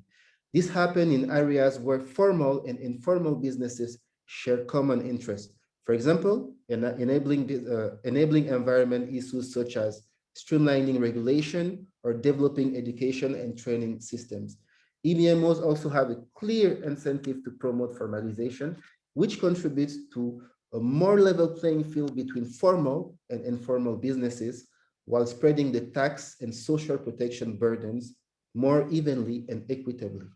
This happens in areas where formal and informal businesses share common interests. For example, enabling environment issues such as streamlining regulation or developing education and training systems. EBMOs also have a clear incentive to promote formalization, which contributes to a more level playing field between formal and informal businesses, while spreading the tax and social protection burdens more evenly and equitably.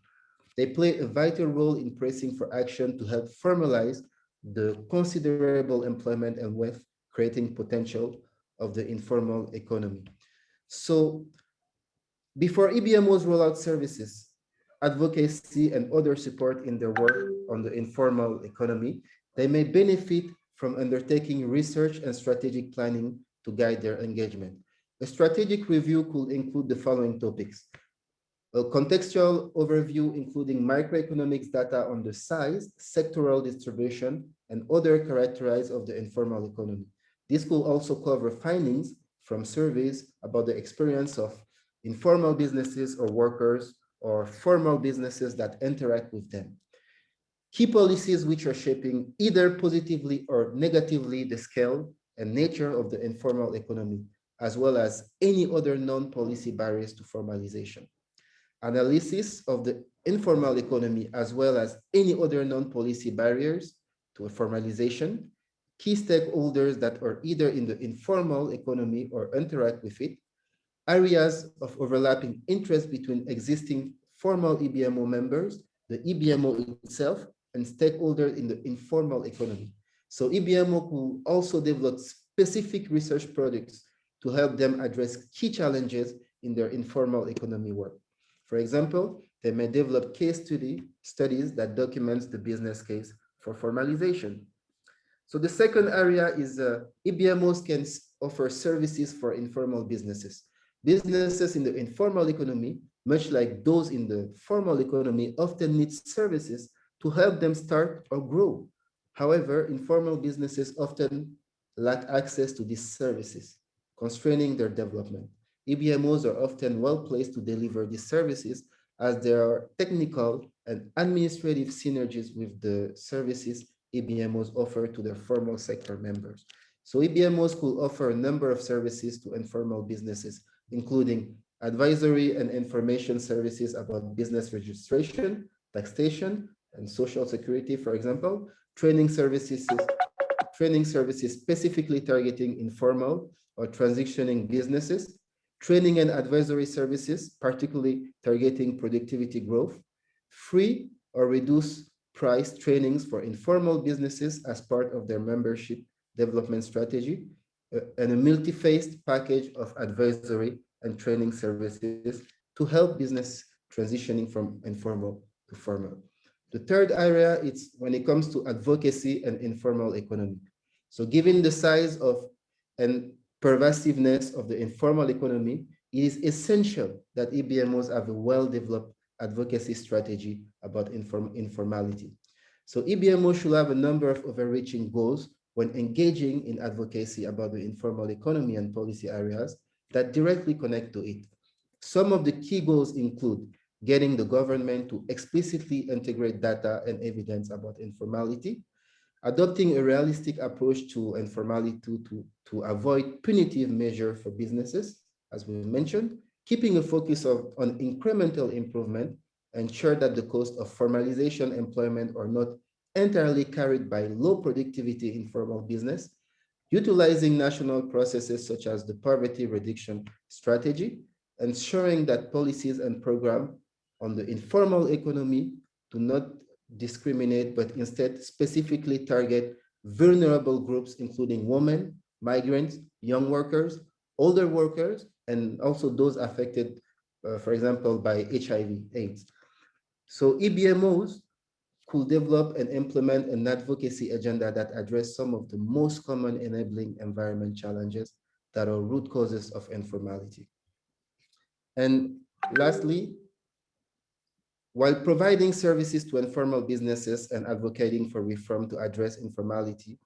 They play a vital role in pressing for action to help formalize the considerable employment and wealth creating potential of the informal economy. So before EBMOs roll out services, advocacy, and other support in their work on the informal economy, they may benefit from undertaking research and strategic planning to guide their engagement. A strategic review could include the following topics: a contextual overview, including microeconomics data on the size, sectoral distribution, and other characteristics of the informal economy. This could also cover findings from surveys about the experience of informal businesses or workers or formal businesses that interact with them. Key policies which are shaping either positively or negatively the scale and nature of the informal economy, as well as any other non-policy barriers to formalization. Analysis of the informal economy, as well as any other non-policy barriers to formalization, key stakeholders that are either in the informal economy or interact with it, areas of overlapping interest between existing formal EBMO members, the EBMO itself, and stakeholders in the informal economy. So EBMO could also develop specific research products to help them address key challenges in their informal economy work. For example, they may develop case studies that documents the business case for formalization. So the second area is EBMOs can offer services for informal businesses. Businesses in the informal economy, much like those in the formal economy, often need services to help them start or grow. However, informal businesses often lack access to these services, constraining their development. EBMOs are often well placed to deliver these services as there are technical and administrative synergies with the services EBMOs offer to their formal sector members. So EBMOs could offer a number of services to informal businesses, including advisory and information services about business registration, taxation, and social security, for example, training services specifically targeting informal or transitioning businesses, training and advisory services, particularly targeting productivity growth, free or reduced price trainings for informal businesses as part of their membership development strategy, and a multi-phased package of advisory and training services to help business transitioning from informal to formal. The third area is when it comes to advocacy and informal economy. So given the size of and pervasiveness of the informal economy, it is essential that EBMOs have a well-developed advocacy strategy about informality. So EBMO should have a number of overreaching goals when engaging in advocacy about the informal economy and policy areas that directly connect to it. Some of the key goals include getting the government to explicitly integrate data and evidence about informality, adopting a realistic approach to informality to avoid punitive measures for businesses, as we mentioned, keeping a focus on incremental improvement, ensure that the cost of formalization employment are not entirely carried by low productivity informal business, utilizing national processes such as the poverty reduction strategy, ensuring that policies and programs on the informal economy do not discriminate, but instead specifically target vulnerable groups, including women, migrants, young workers, older workers, and also those affected, for example, by HIV/AIDS. So EBMOs could develop and implement an advocacy agenda that address some of the most common enabling environment challenges that are root causes of informality. And lastly, while providing services to informal businesses and advocating for reform to address informality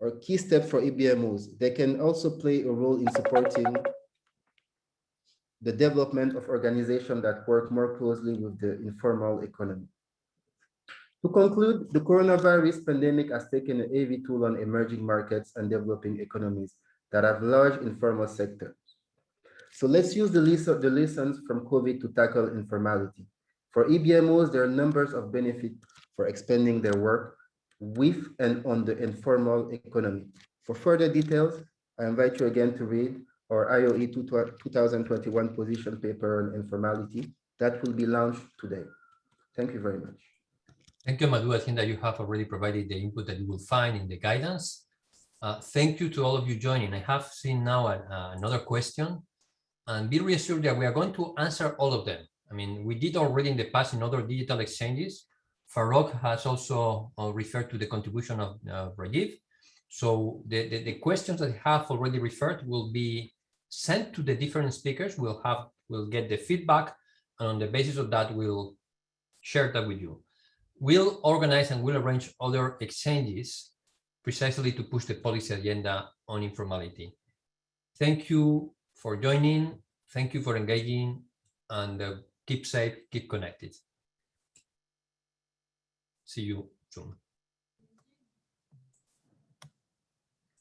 are key steps for EBMOs, they can also play a role in supporting the development of organizations that work more closely with the informal economy. To conclude, the coronavirus pandemic has taken a heavy toll on emerging markets and developing economies that have large informal sectors. So let's use the lessons from COVID to tackle informality. For EBMOs, there are numbers of benefits for expanding their work with and on the informal economy. For further details, I invite you again to read our IOE 2021 position paper on informality that will be launched today. Thank you very much. Thank you, Madhu. I think that you have already provided the input that you will find in the guidance. Thank you to all of you joining. I have seen now another question, and be reassured that we are going to answer all of them. I mean, we did already in the past in other digital exchanges. Farokh has also referred to the contribution of Rajiv. So the questions that have already referred will be sent to the different speakers. We'll get the feedback, and on the basis of that, we'll share that with you. We'll organize and we'll arrange other exchanges precisely to push the policy agenda on informality. Thank you for joining. Thank you for engaging, and keep safe, keep connected. See you soon.